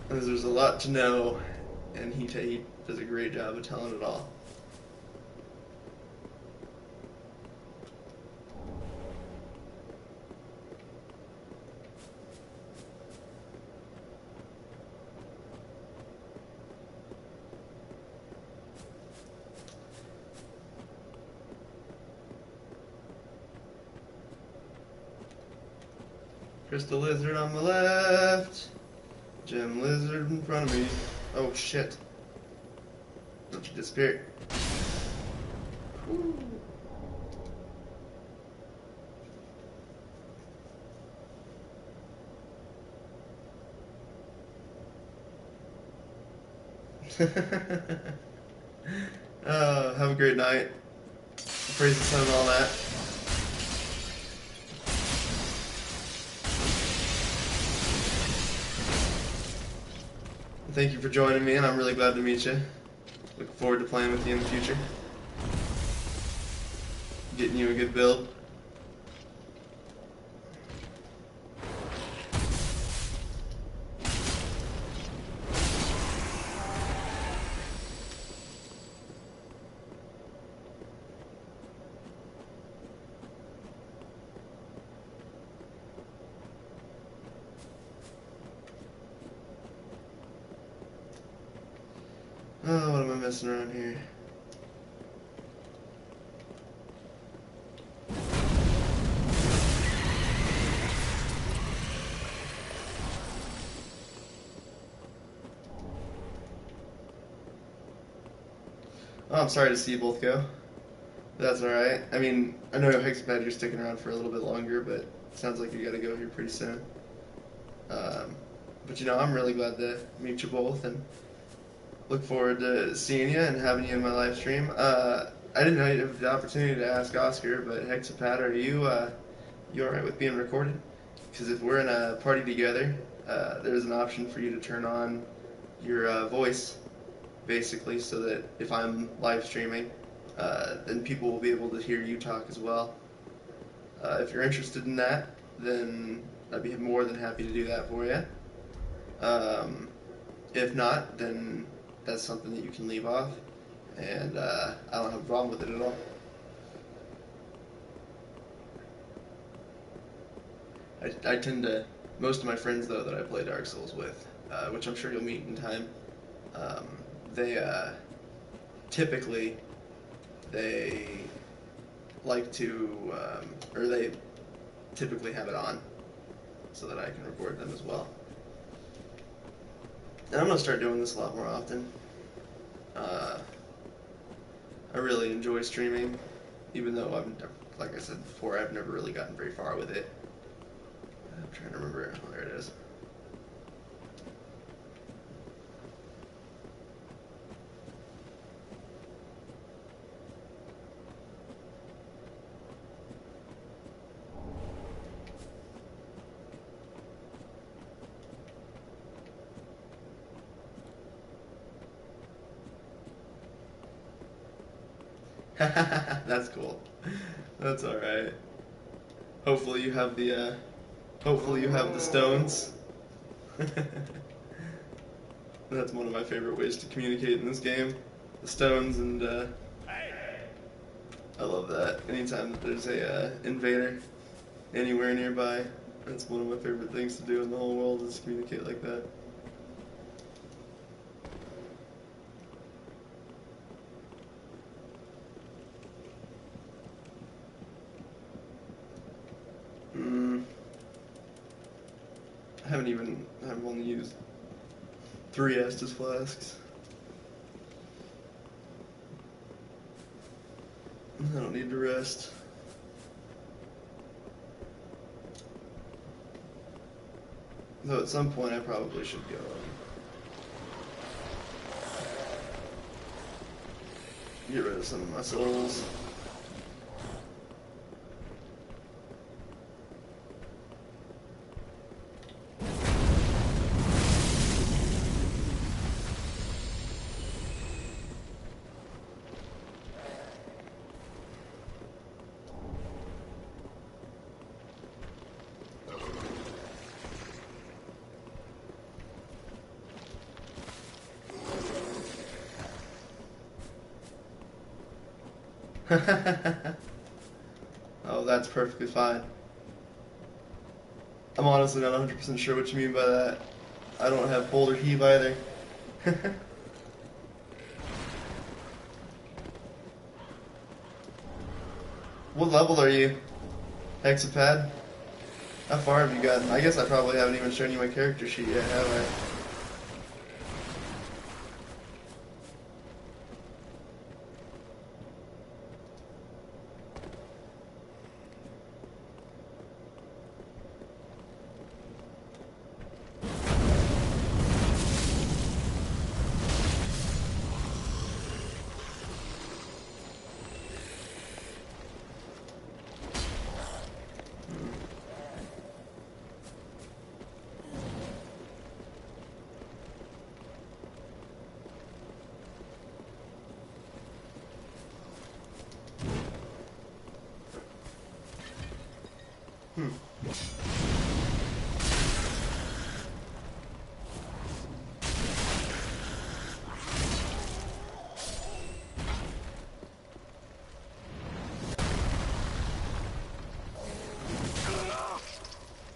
Because there's a lot to know, and he does a great job of telling it all. Crystal Lizard on the left. Gem Lizard in front of me. Oh shit. Don't you disappear. Woo. Have a great night. Praise the sun and all that. Thank you for joining me, and I'm really glad to meet you. Looking forward to playing with you in the future. Getting you a good build. Oh, what am I missing around here? Oh, I'm sorry to see you both go. That's alright. I mean, I know Hexapad, you're sticking around for a little bit longer, but it sounds like you gotta go here pretty soon. But you know, I'm really glad to meet you both and look forward to seeing you and having you in my live stream. I didn't know you have the opportunity to ask Oscar, but Hexapad, are you alright with being recorded? Because if we're in a party together, there's an option for you to turn on your voice, basically, so that if I'm live streaming, then people will be able to hear you talk as well. If you're interested in that, then I'd be more than happy to do that for you. If not, then that's something that you can leave off, and I don't have a problem with it at all. I tend to, most of my friends though that I play Dark Souls with, which I'm sure you'll meet in time, they typically they like to, or they typically have it on so that I can record them as well. And I'm going to start doing this a lot more often. I really enjoy streaming, even though like I said before, I've never really gotten very far with it. I'm trying to remember. Oh, there it is. That's cool. That's alright. Hopefully you have the stones. That's one of my favorite ways to communicate in this game. The stones, and I love that. Anytime that there's a invader anywhere nearby, that's one of my favorite things to do in the whole world, is communicate like that. I've only used 3 Estus flasks. I don't need to rest. Though at some point I probably should go get rid of some of my souls. Oh, that's perfectly fine. I'm honestly not 100% sure what you mean by that. I don't have boulder heave either. What level are you, Hexapad? How far have you gotten? I guess I probably haven't even shown you my character sheet yet, have I?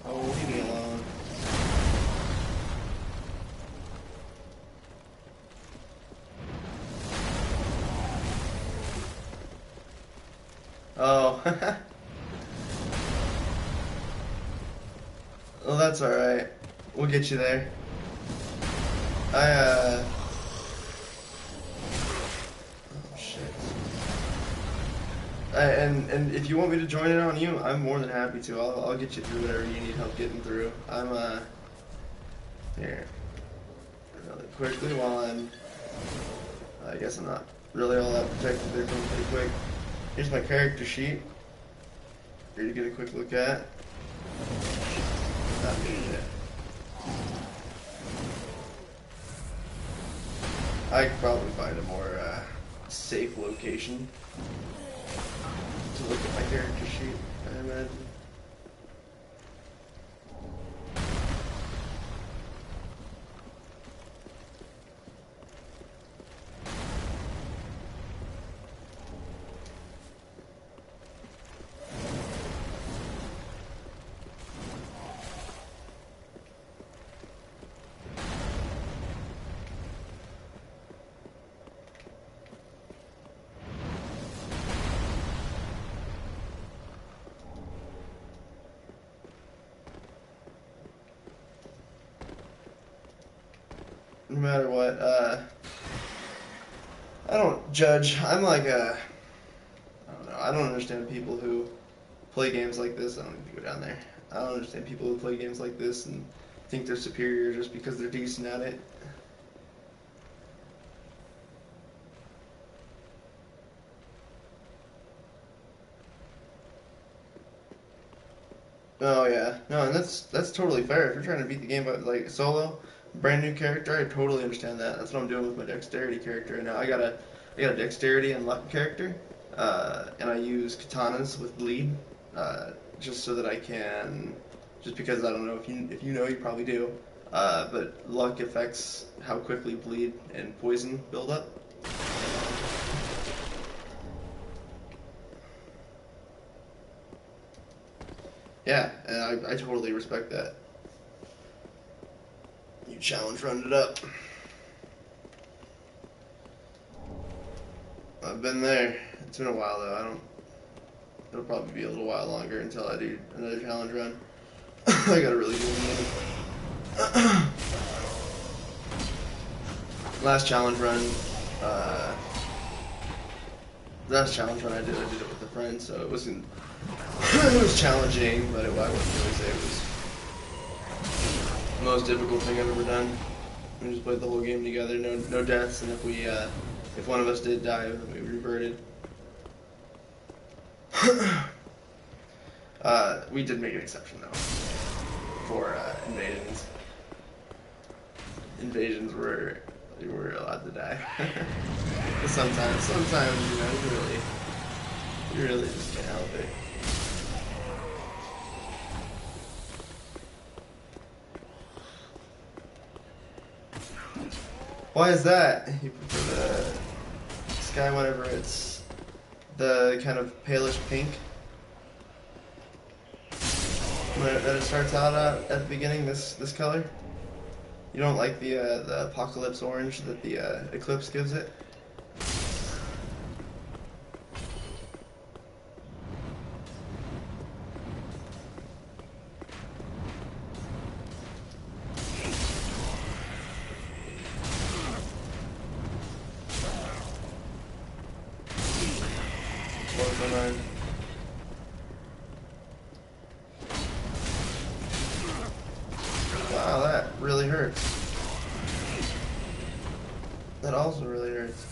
Oh, leave me alone. Well, that's alright. We'll get you there. Oh, shit. And if you want me to join it on you, I'm more than happy to. I'll get you through whatever you need help getting through. I'm, here. Really quickly while I guess I'm not really all that protected. They're coming pretty quick. Here's my character sheet. Here to get a quick look at. Not me yet. I could probably find a more safe location to look at my character sheet, I imagine. No matter what, I don't judge. I'm like I don't know, I don't understand people who play games like this. I don't need to go down there. I don't understand people who play games like this and think they're superior just because they're decent at it. Oh yeah, no, and that's totally fair. If you're trying to beat the game by like solo, brand new character, I totally understand that. That's what I'm doing with my dexterity character right now. I got a dexterity and luck character, and I use katanas with bleed, just so that I can, just because I don't know if you know, you probably do, but luck affects how quickly bleed and poison build up. Yeah, and I totally respect that. You challenge run it up. I've been there. It's been a while though. It'll probably be a little while longer until I do another challenge run. I gotta really do it. Last challenge run I did it with a friend, so it wasn't. It was challenging, but I wouldn't really say it was the most difficult thing I've ever done. We just played the whole game together, no deaths, and if one of us did die, then we reverted. We did make an exception though for invasions. Invasions were allowed to die. sometimes you really just can't help it. Why is that? You prefer the sky whenever it's the kind of palish pink? When it starts out at the beginning, this color? You don't like the apocalypse orange that the eclipse gives it? Wow, that really hurts. That also really hurts.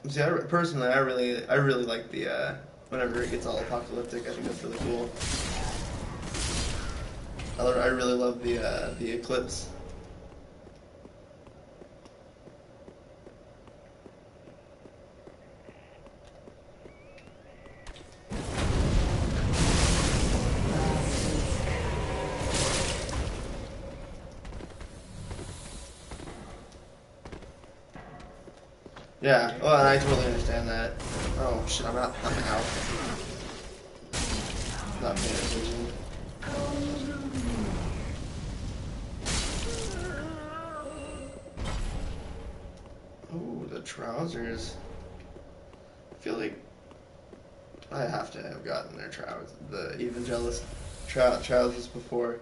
See, personally, I really like the whenever it gets all apocalyptic. I think that's really cool. I really love the eclipse. Yeah, well, and I totally understand that. Oh shit, I'm out. Not paying attention. trousers. I feel like I have to have gotten their trousers, the evangelist trousers before.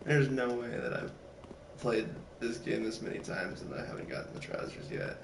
There's no way that I've played this game this many times and I haven't gotten the trousers yet.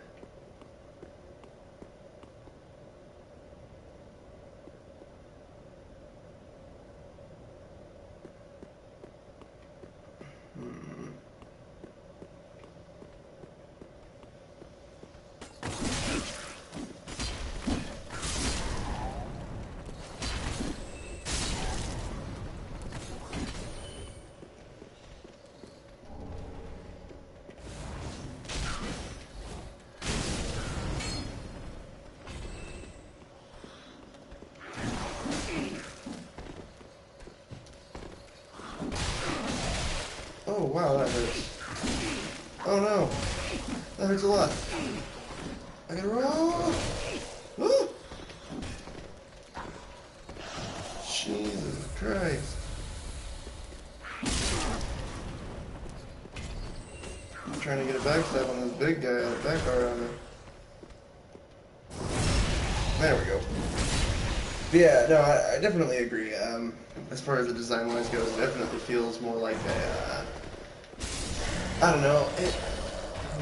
Oh wow, that hurts. Oh no, that hurts a lot. I gotta roll. Ah! Jesus Christ. I'm trying to get a backstab on this big guy on the back guard on me. There we go. But yeah, no, I definitely agree. As far as the design-wise goes, it definitely feels more like a, I don't know,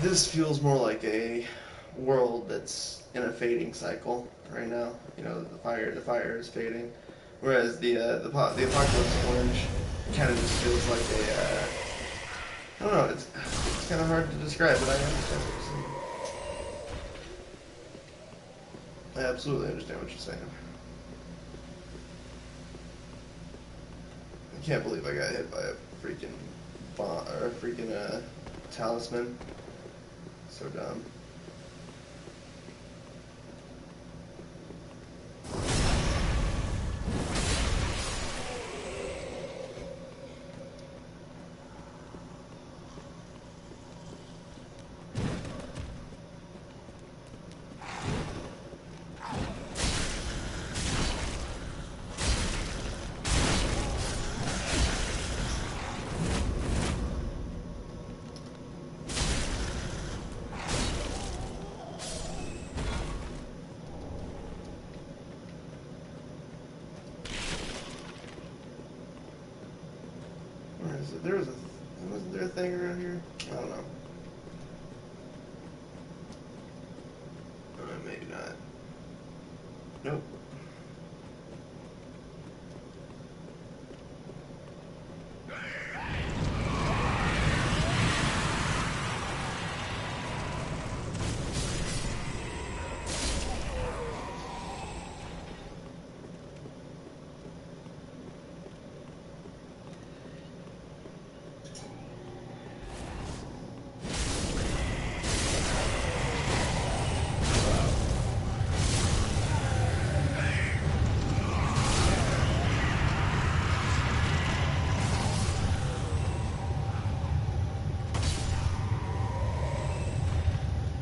this feels more like a world that's in a fading cycle right now. You know, the fire is fading, whereas the Apocalypse Orange kind of just feels like a, I don't know, it's kind of hard to describe, but I understand what you're saying. I absolutely understand what you're saying. I can't believe I got hit by a freaking bomb or a freaking talisman. So dumb. Wasn't there a thing around here? I don't know. Maybe not. Nope.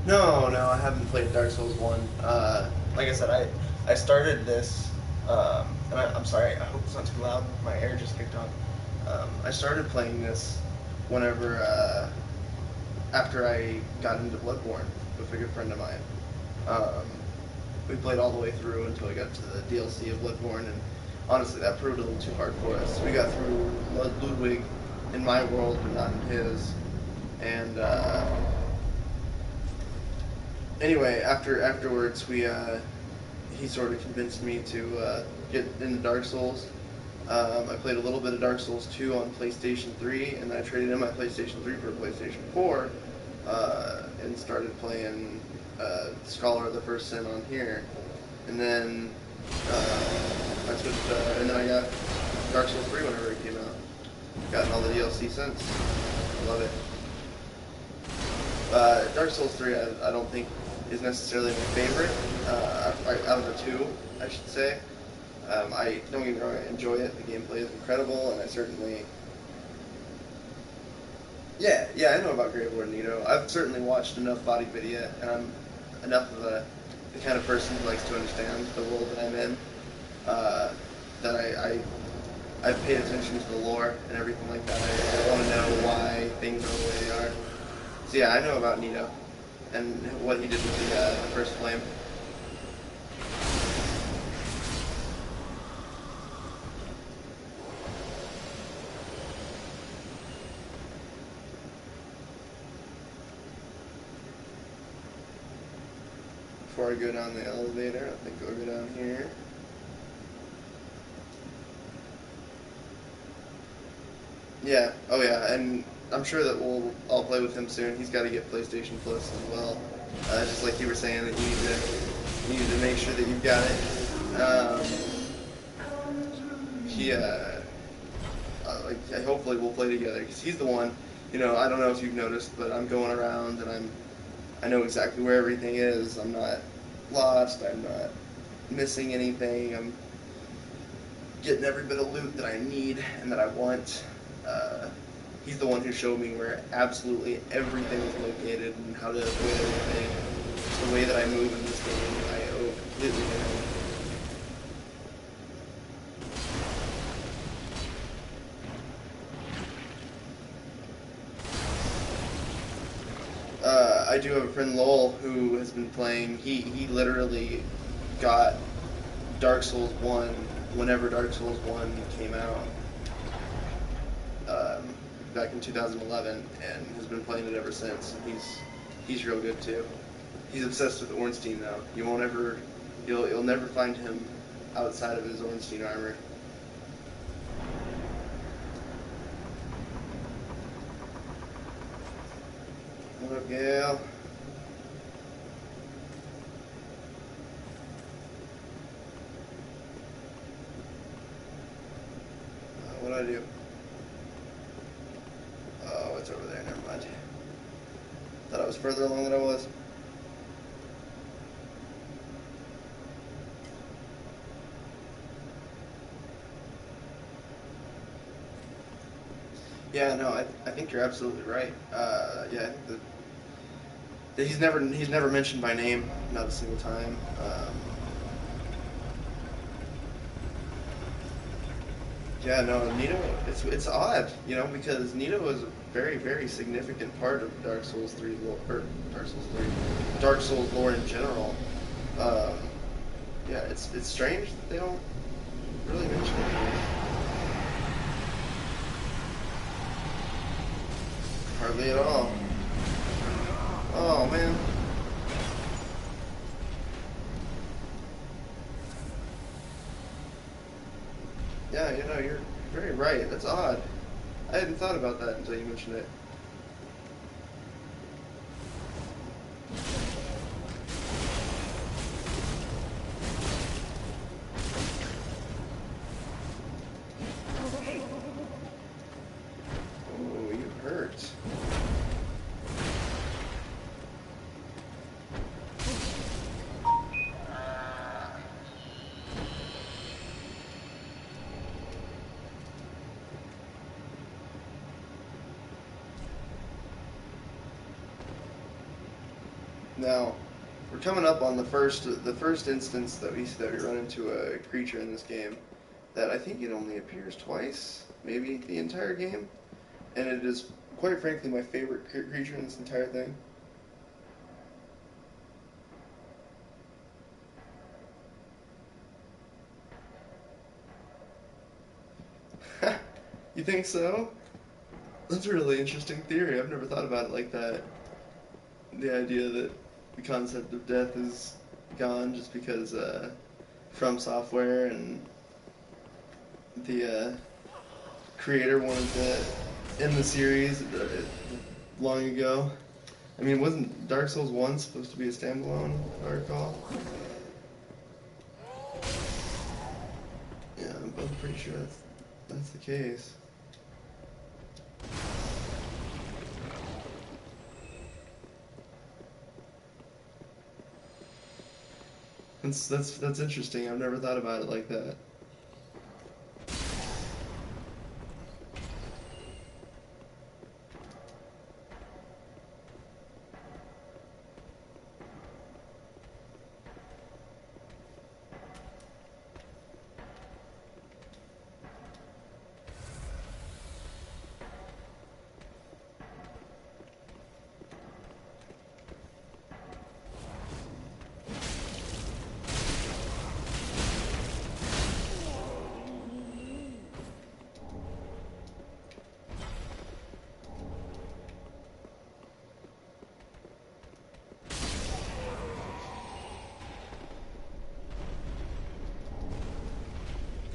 No, I haven't played Dark Souls 1. Like I said, I started this, and I'm sorry, I hope it's not too loud. My air just kicked on. I started playing this whenever, after I got into Bloodborne with a good friend of mine. We played all the way through until we got to the DLC of Bloodborne, and honestly, that proved a little too hard for us. We got through Ludwig in my world, but not in his, and anyway, afterwards, he sort of convinced me to get into Dark Souls. I played a little bit of Dark Souls 2 on PlayStation 3, and I traded in my PlayStation 3 for a PlayStation 4, and started playing Scholar of the First Sin on here. And then I switched, and then I got Dark Souls 3 whenever it came out. Gotten all the DLC since. Love it. Dark Souls 3, I don't think is necessarily my favorite out of the two, I should say. I don't get me wrong, I enjoy it. The gameplay is incredible, and I certainly, yeah, I know about Grave Lord Nito. I've certainly watched enough body video, and I'm enough of the kind of person who likes to understand the world that I'm in, that I've paid attention to the lore and everything like that. I want to know why things are the way they are. So yeah, I know about Nito. and what he did with the first flame. Before I go down the elevator, I think I'll go down here. Yeah, oh yeah, and I'm sure that I'll play with him soon. He's got to get PlayStation Plus as well. Just like you were saying, that you need to make sure that you've got it. Hopefully we'll play together, because he's the one, you know, I don't know if you've noticed, but I'm going around and I know exactly where everything is. I'm not lost, I'm not missing anything, I'm getting every bit of loot that I need and that I want. He's the one who showed me where absolutely everything is located and how to avoid everything. It's the way that I move in this game, I owe completely to him. I do have a friend, Lowell, who has been playing. He literally got Dark Souls 1 whenever Dark Souls 1 came out, back in 2011, and has been playing it ever since. He's real good too. He's obsessed with Ornstein now. You'll never find him outside of his Ornstein armor. What up, Gail? What'd I do? Oh, it's over there. Never mind. Thought I was further along than I was. Yeah, no, I think you're absolutely right. Yeah, I think that he's never mentioned by name, not a single time. Yeah, no, Nito. It's odd, you know, because Nito is a very, very significant part of Dark Souls 3 lore, or Dark Souls lore in general. Um, yeah, it's strange that they don't really mention it. Hardly at all. Oh man. Yeah, you know, you're very right. That's odd. I hadn't thought about that until you mentioned it. Oh, you hurt. Now, we're coming up on the first instance that we run into a creature in this game that I think it only appears twice, maybe the entire game, and it is quite frankly my favorite creature in this entire thing. You think so? That's a really interesting theory. I've never thought about it like that. The idea that the concept of death is gone just because From Software and the creator wanted to end the series long ago. I mean, wasn't Dark Souls 1 supposed to be a standalone, if I recall? Yeah, I'm pretty sure that's the case. That's interesting. I've never thought about it like that.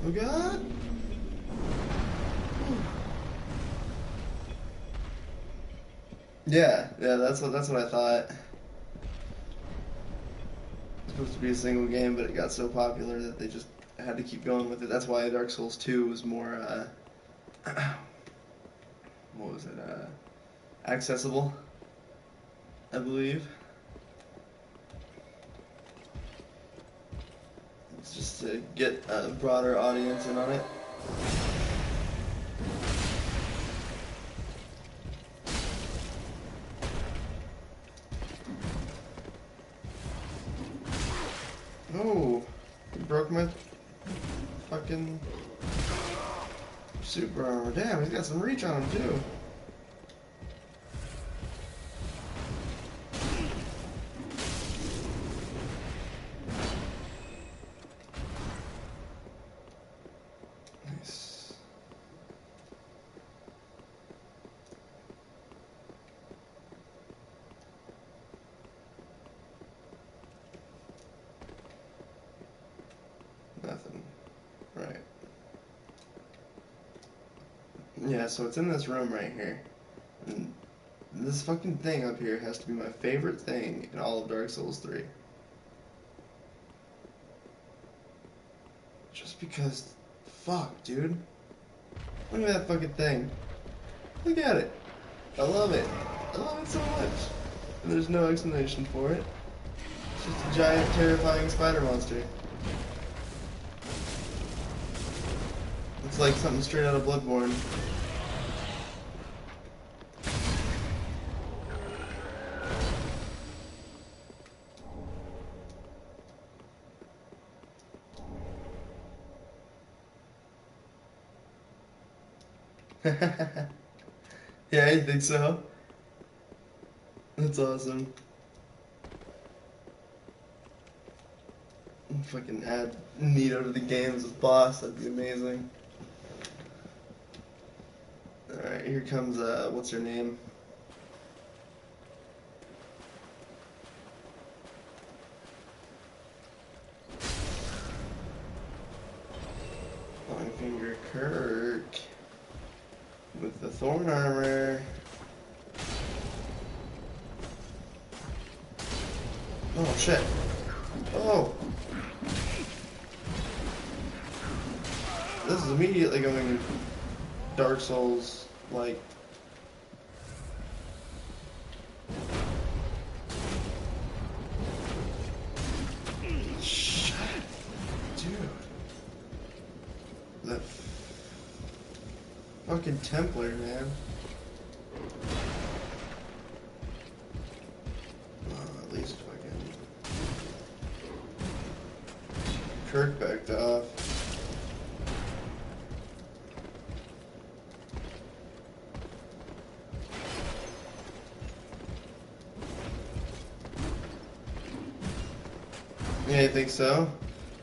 Oh god! Yeah, that's what I thought. It's supposed to be a single game, but it got so popular that they just had to keep going with it. That's why Dark Souls 2 was more what was it? Accessible, I believe. It's just to get a broader audience in on it. Oh, he broke my fucking super armor. Damn, he's got some reach on him too. Nice. Nothing. Right. Yeah, so it's in this room right here. And this fucking thing up here has to be my favorite thing in all of Dark Souls 3. Just because, fuck, dude. Look at that fucking thing. Look at it. I love it. I love it so much. And there's no explanation for it. It's just a giant, terrifying spider monster. It's like something straight out of Bloodborne. Yeah, you think so? That's awesome. Fucking add Nito to the game as a boss, that'd be amazing. Alright, here comes, what's her name? Longfinger Kirk. With the thorn armor. Oh shit. Oh! This is immediately going Dark Souls like. Shit. Dude. That fucking Templar, man. At least fucking Kirk backed off. Yeah, you think so?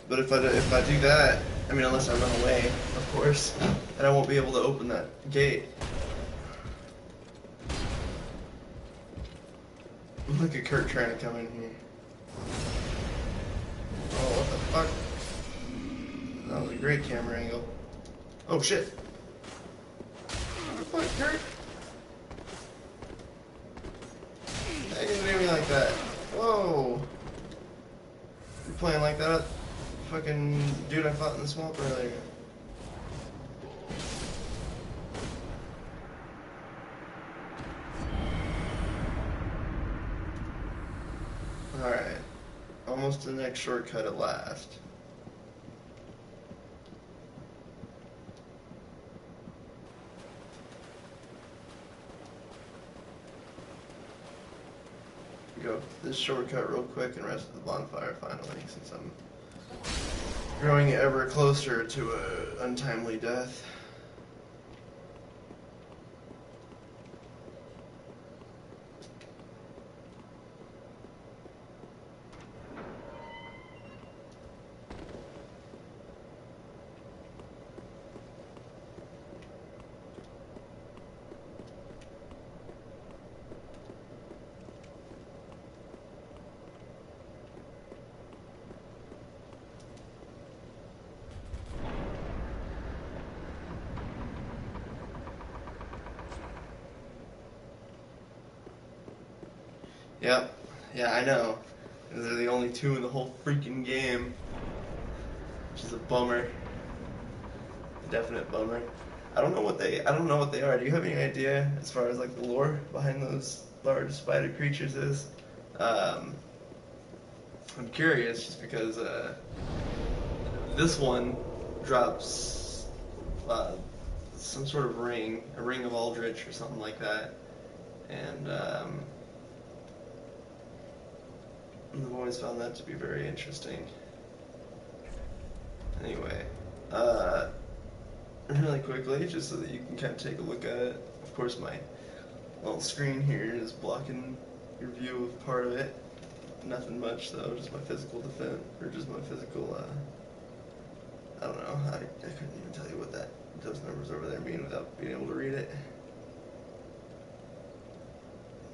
But if I do that, I mean, unless I run away, of course, and I won't be able to open that gate. Look at Kurt trying to come in here. Oh, what the fuck? That was a great camera angle. Oh shit! What the fuck, Kurt? How you do me like that? Whoa! You're playing like that? Fucking dude I fought in the swamp earlier. Alright. Almost to the next shortcut at last. Go this shortcut real quick and rest of the bonfire finally, since I'm growing ever closer to a untimely death. Yep. Yeah, I know. And they're the only two in the whole freaking game. Which is a bummer. A definite bummer. I don't know what they are. Do you have any idea as far as like the lore behind those large spider creatures is? I'm curious just because this one drops some sort of ring, a ring of Aldrich or something like that, and I've always found that to be very interesting. Anyway, really quickly, just so that you can kind of take a look at it. Of course, my little screen here is blocking your view of part of it. Nothing much though, just my physical defense, or just my physical, I don't know, I couldn't even tell you what those numbers over there mean without being able to read it.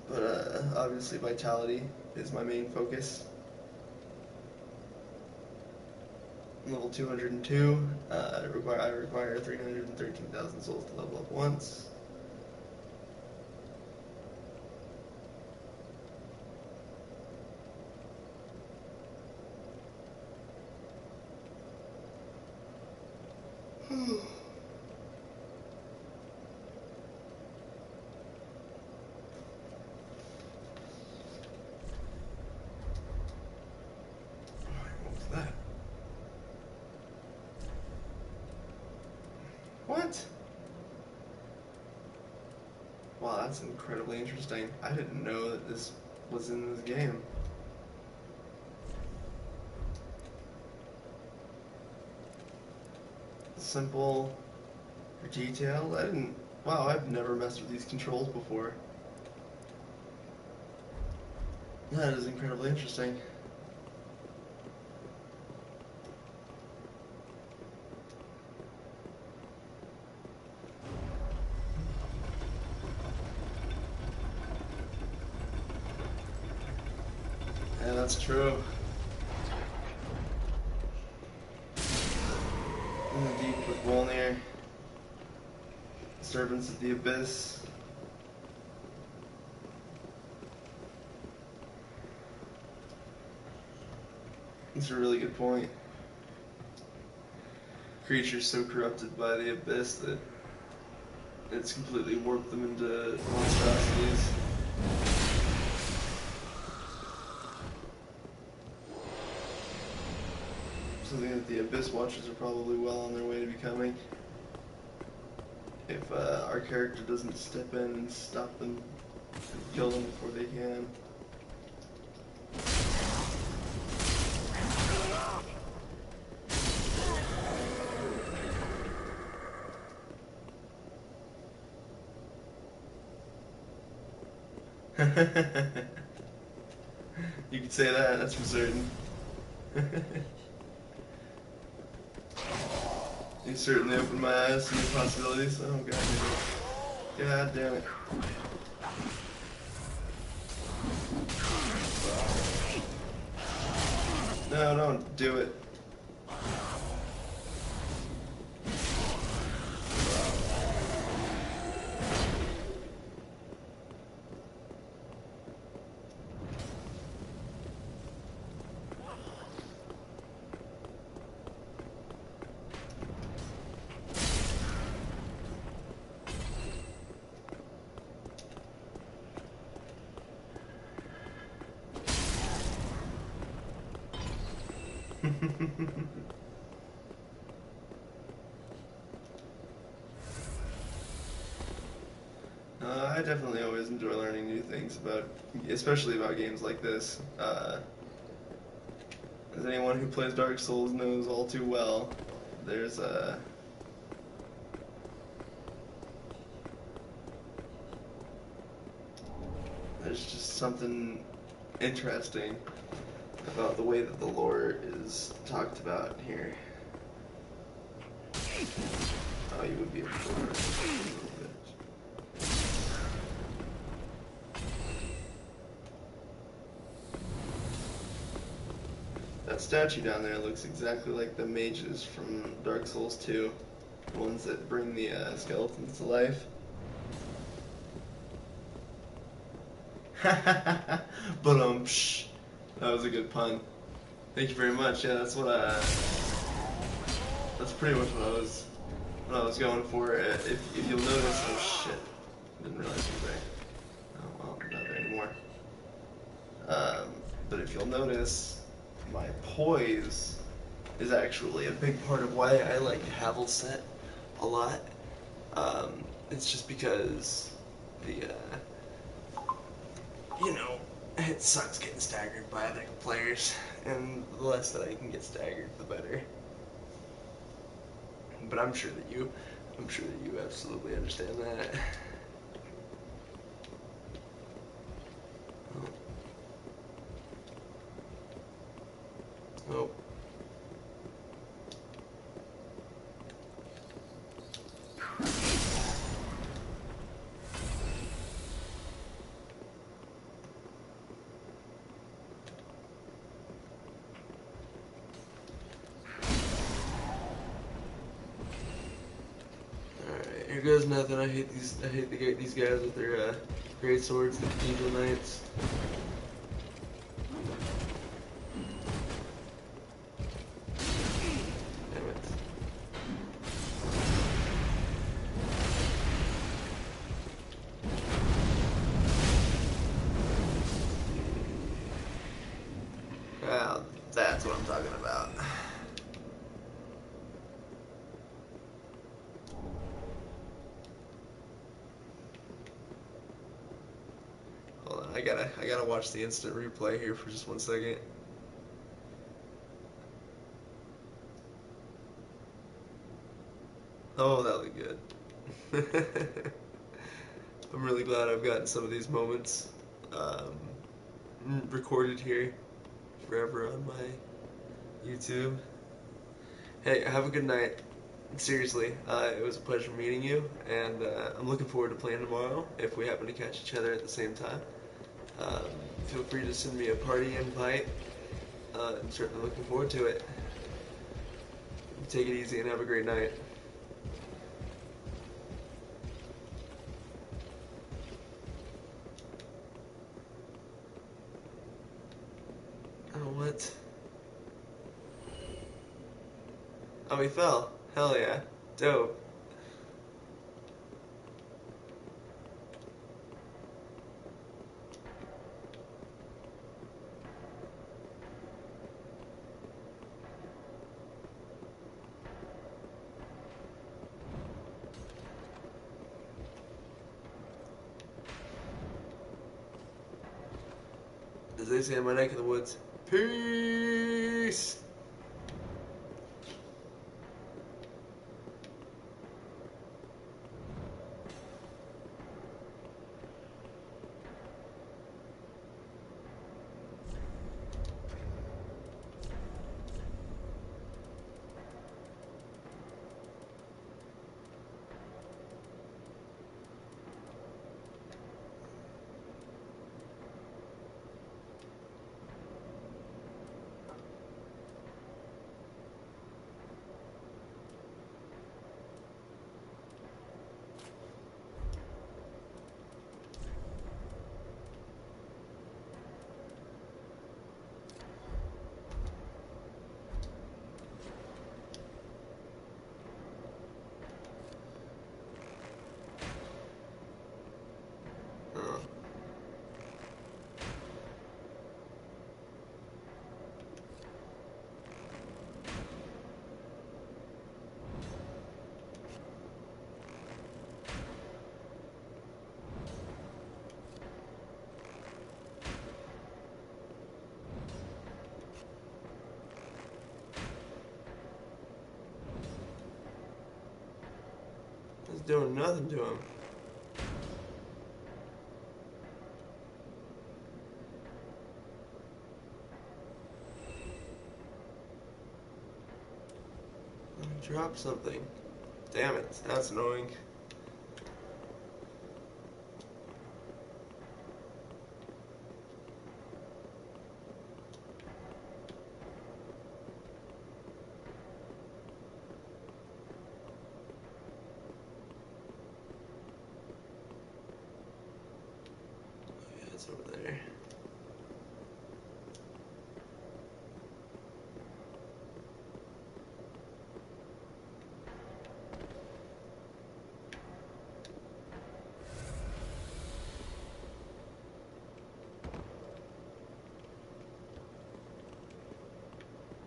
But obviously vitality is my main focus. Level 202, I require 313,000 souls to level up once. What? Wow, that's incredibly interesting. I didn't know that this was in this game. Simple, detailed. Wow, I've never messed with these controls before. That is incredibly interesting. Yeah, that's true. In the deep with Wolnir. Servants of the Abyss. That's a really good point. Creatures so corrupted by the Abyss that it's completely warped them into monstrosities. Something that the Abyss Watchers are probably well on their way to becoming. If our character doesn't step in and stop them and kill them before they can. You could say that, that's for certain. You certainly opened my eyes to new possibilities. Oh god damn it. God damn it. No, don't do it. I definitely always enjoy learning new things especially about games like this. As anyone who plays Dark Souls knows all too well, there's just something interesting about the way that the lore is talked about here. Oh, you would be able to learn a little bit. That statue down there looks exactly like the mages from Dark Souls 2. The ones that bring the skeletons to life. But psh, that was a good pun. Thank you very much. Yeah, that's what that's pretty much what I was going for. If you'll notice, oh shit, didn't realize you were there. Oh well, not there anymore. But if you'll notice, my poise is actually a big part of why I like Havel set a lot. It's just because the you know, it sucks getting staggered by other players, and the less that I can get staggered, the better. But I'm sure that you absolutely understand that. Oh. Here goes nothing. I hate these guys with their great swords, the Cathedral Knights. Damn it. Well, that's what I'm talking about. Hold on, I gotta watch the instant replay here for just 1 second. Oh, that looked good. I'm really glad I've gotten some of these moments recorded here forever on my YouTube. Hey, have a good night. Seriously, it was a pleasure meeting you, and I'm looking forward to playing tomorrow if we happen to catch each other at the same time. Feel free to send me a party invite. I'm certainly looking forward to it. Take it easy and have a great night. Oh, what? Oh, he fell. Hell yeah. Dope. As they say in my neck of the woods, peace! It's doing nothing to him. Drop something. Damn it, that's annoying. what's over there.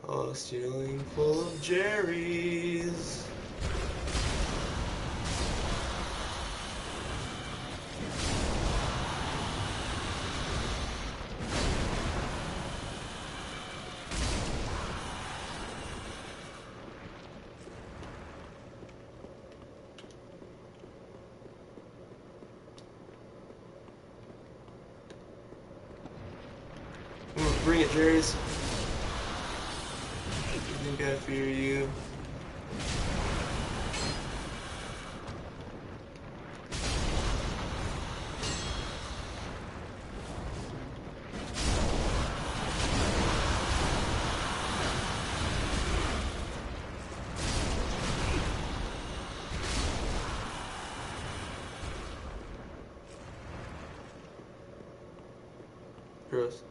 Oh, ceiling full of Jerry's. Bring it, Jerry's. I think I fear you. Gross.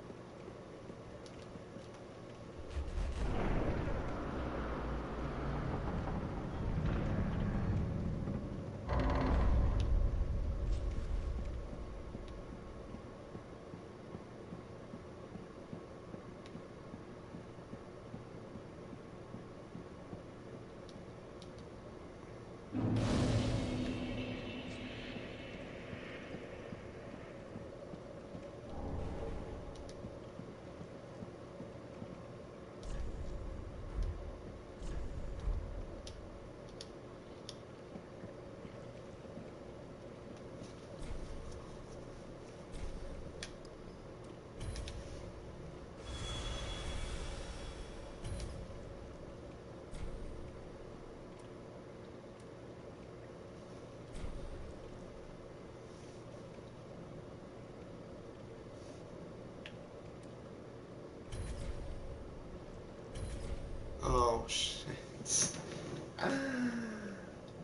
Oh shit.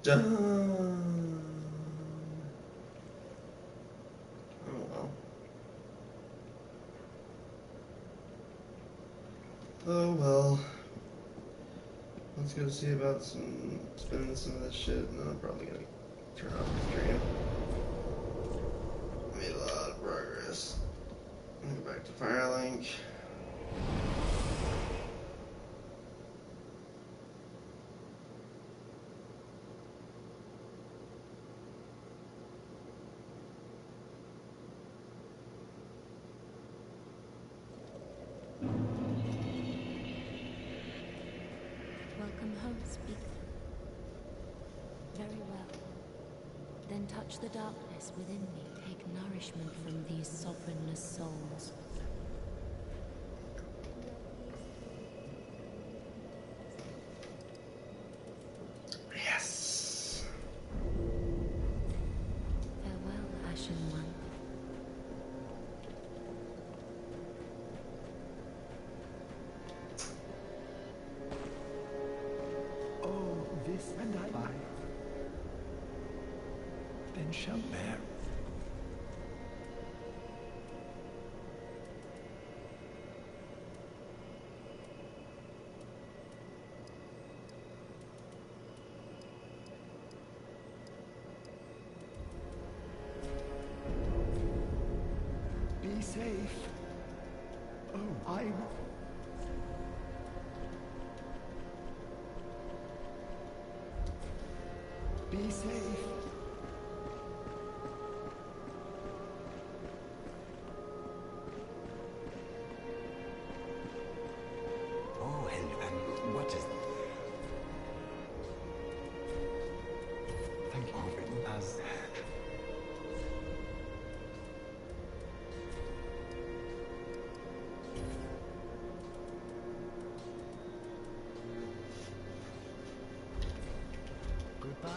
Done. Oh well. Oh well. Let's go see about spinning some of this shit, and then I'm probably gonna turn off the stream. Made a lot of progress. Go back to Firelink. Welcome home, speaker. Very well. Then touch the darkness within me. Take nourishment from these sovereignless souls. Yes. Farewell, Ashen One. Oh, this and I then shall bear. Be safe. Oh, I... Be safe. Oh, and what is... Thank you. As... Goodbye.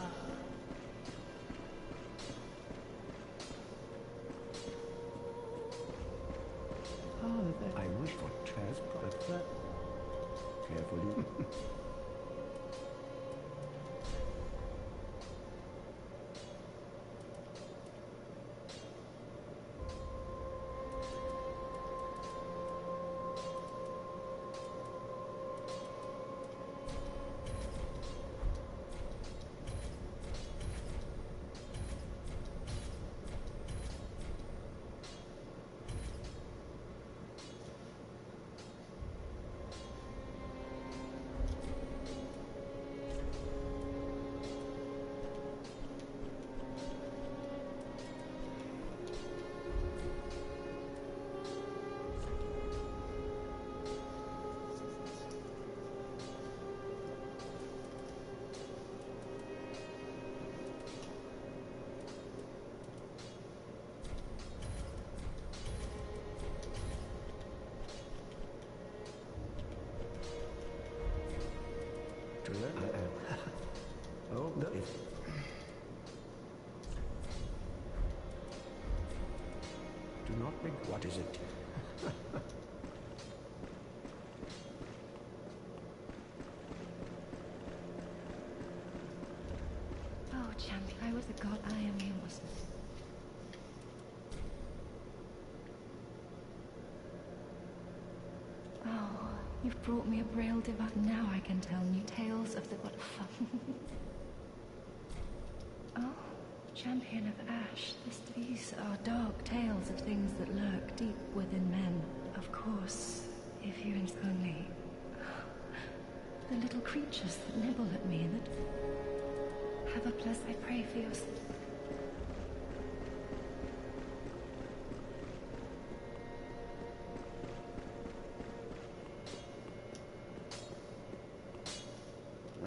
I wish for Trez product that carefully. Do not think. What is it? Oh, champion, I was a god. I am yours. Oh, you've brought me a braille device. Now I can tell new tales of the what fun. Oh, champion of Ash, these are dark tales of things that lurk deep within men. Of course, if humans only. The little creatures that nibble at me, that have a plus. I pray for your.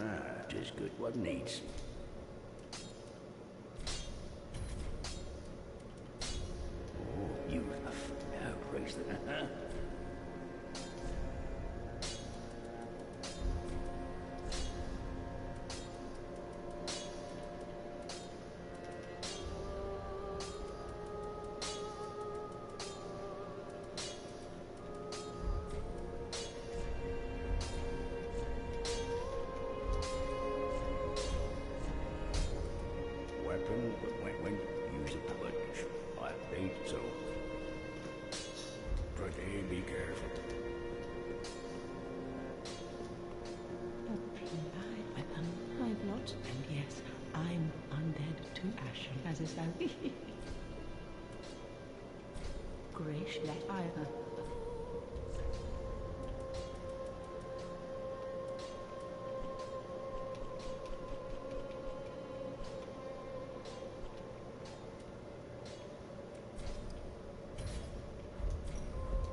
Ah, 'tis good. What needs? Oh, you praise the. Weapon when use it, but I think so. Pretty be careful. Applied weapon. I've not. And yes, I'm undead to ash as is that. Grace let either.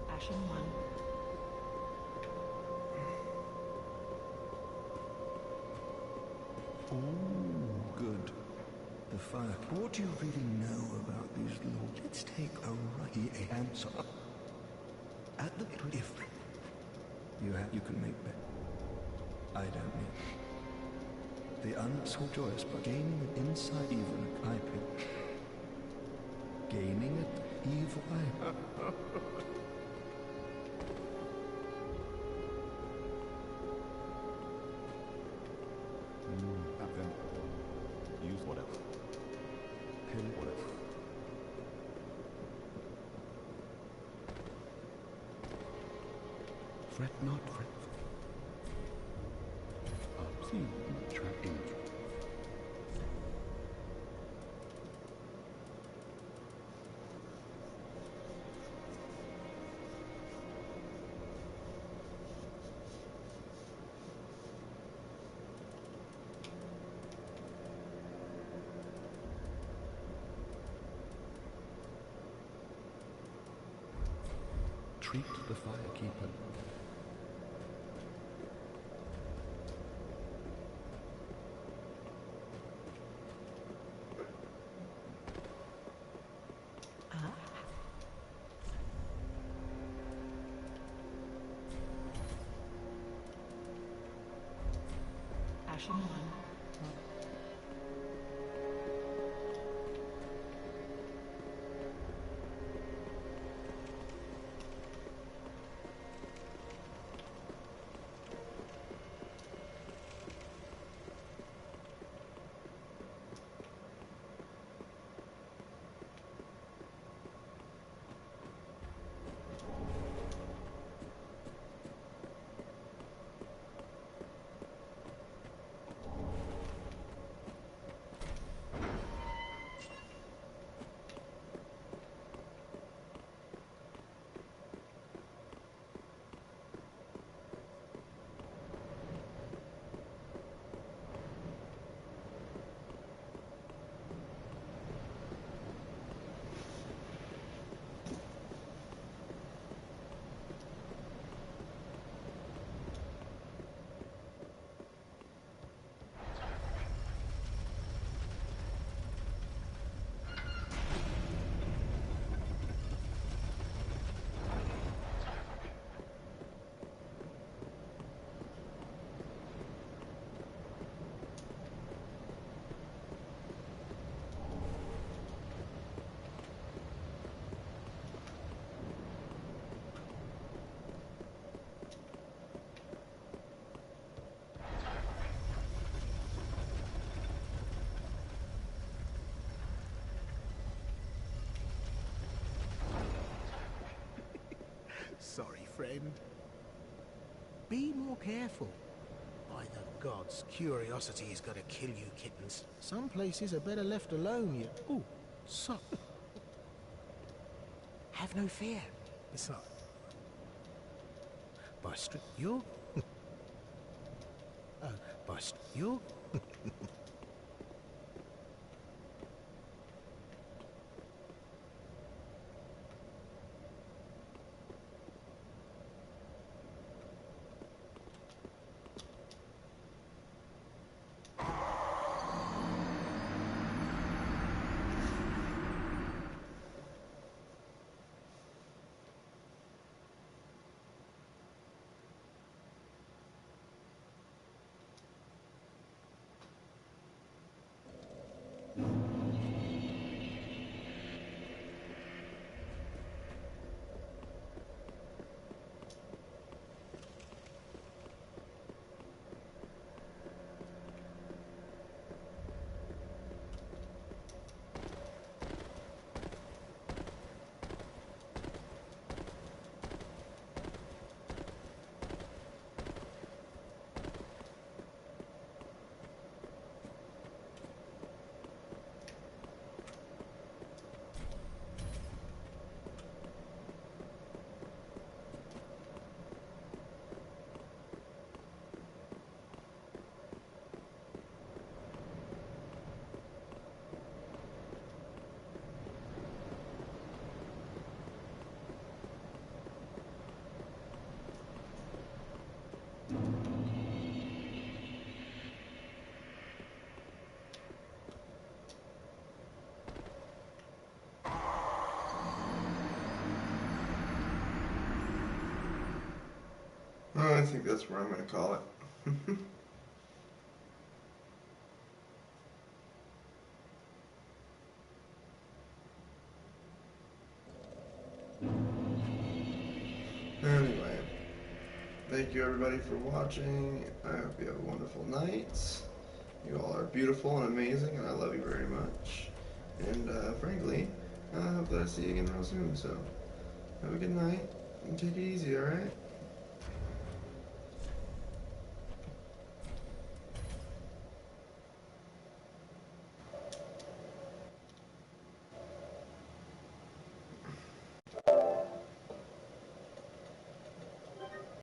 Ashen one. Oh, good. The fire. What do you really know about these lords? Let's take a right answer. At the if you can make that. I don't need. The unsought joyous, but gaining it inside even I think. Gaining it evil eye. Have them. Use whatever. Kill whatever. Fret not, fret. Obscene, tracking. Treat the firekeeper. Ashen one. Sorry, friend. Be more careful. By the gods, curiosity is gonna kill you, kittens. Some places are better left alone, you... Ooh, so... Have no fear. Besides... You... Oh, you... Oh, I think that's where I'm going to call it. Anyway, thank you everybody for watching. I hope you have a wonderful night. You all are beautiful and amazing, and I love you very much. And frankly, I hope that I see you again real soon. So, have a good night, and take it easy, alright?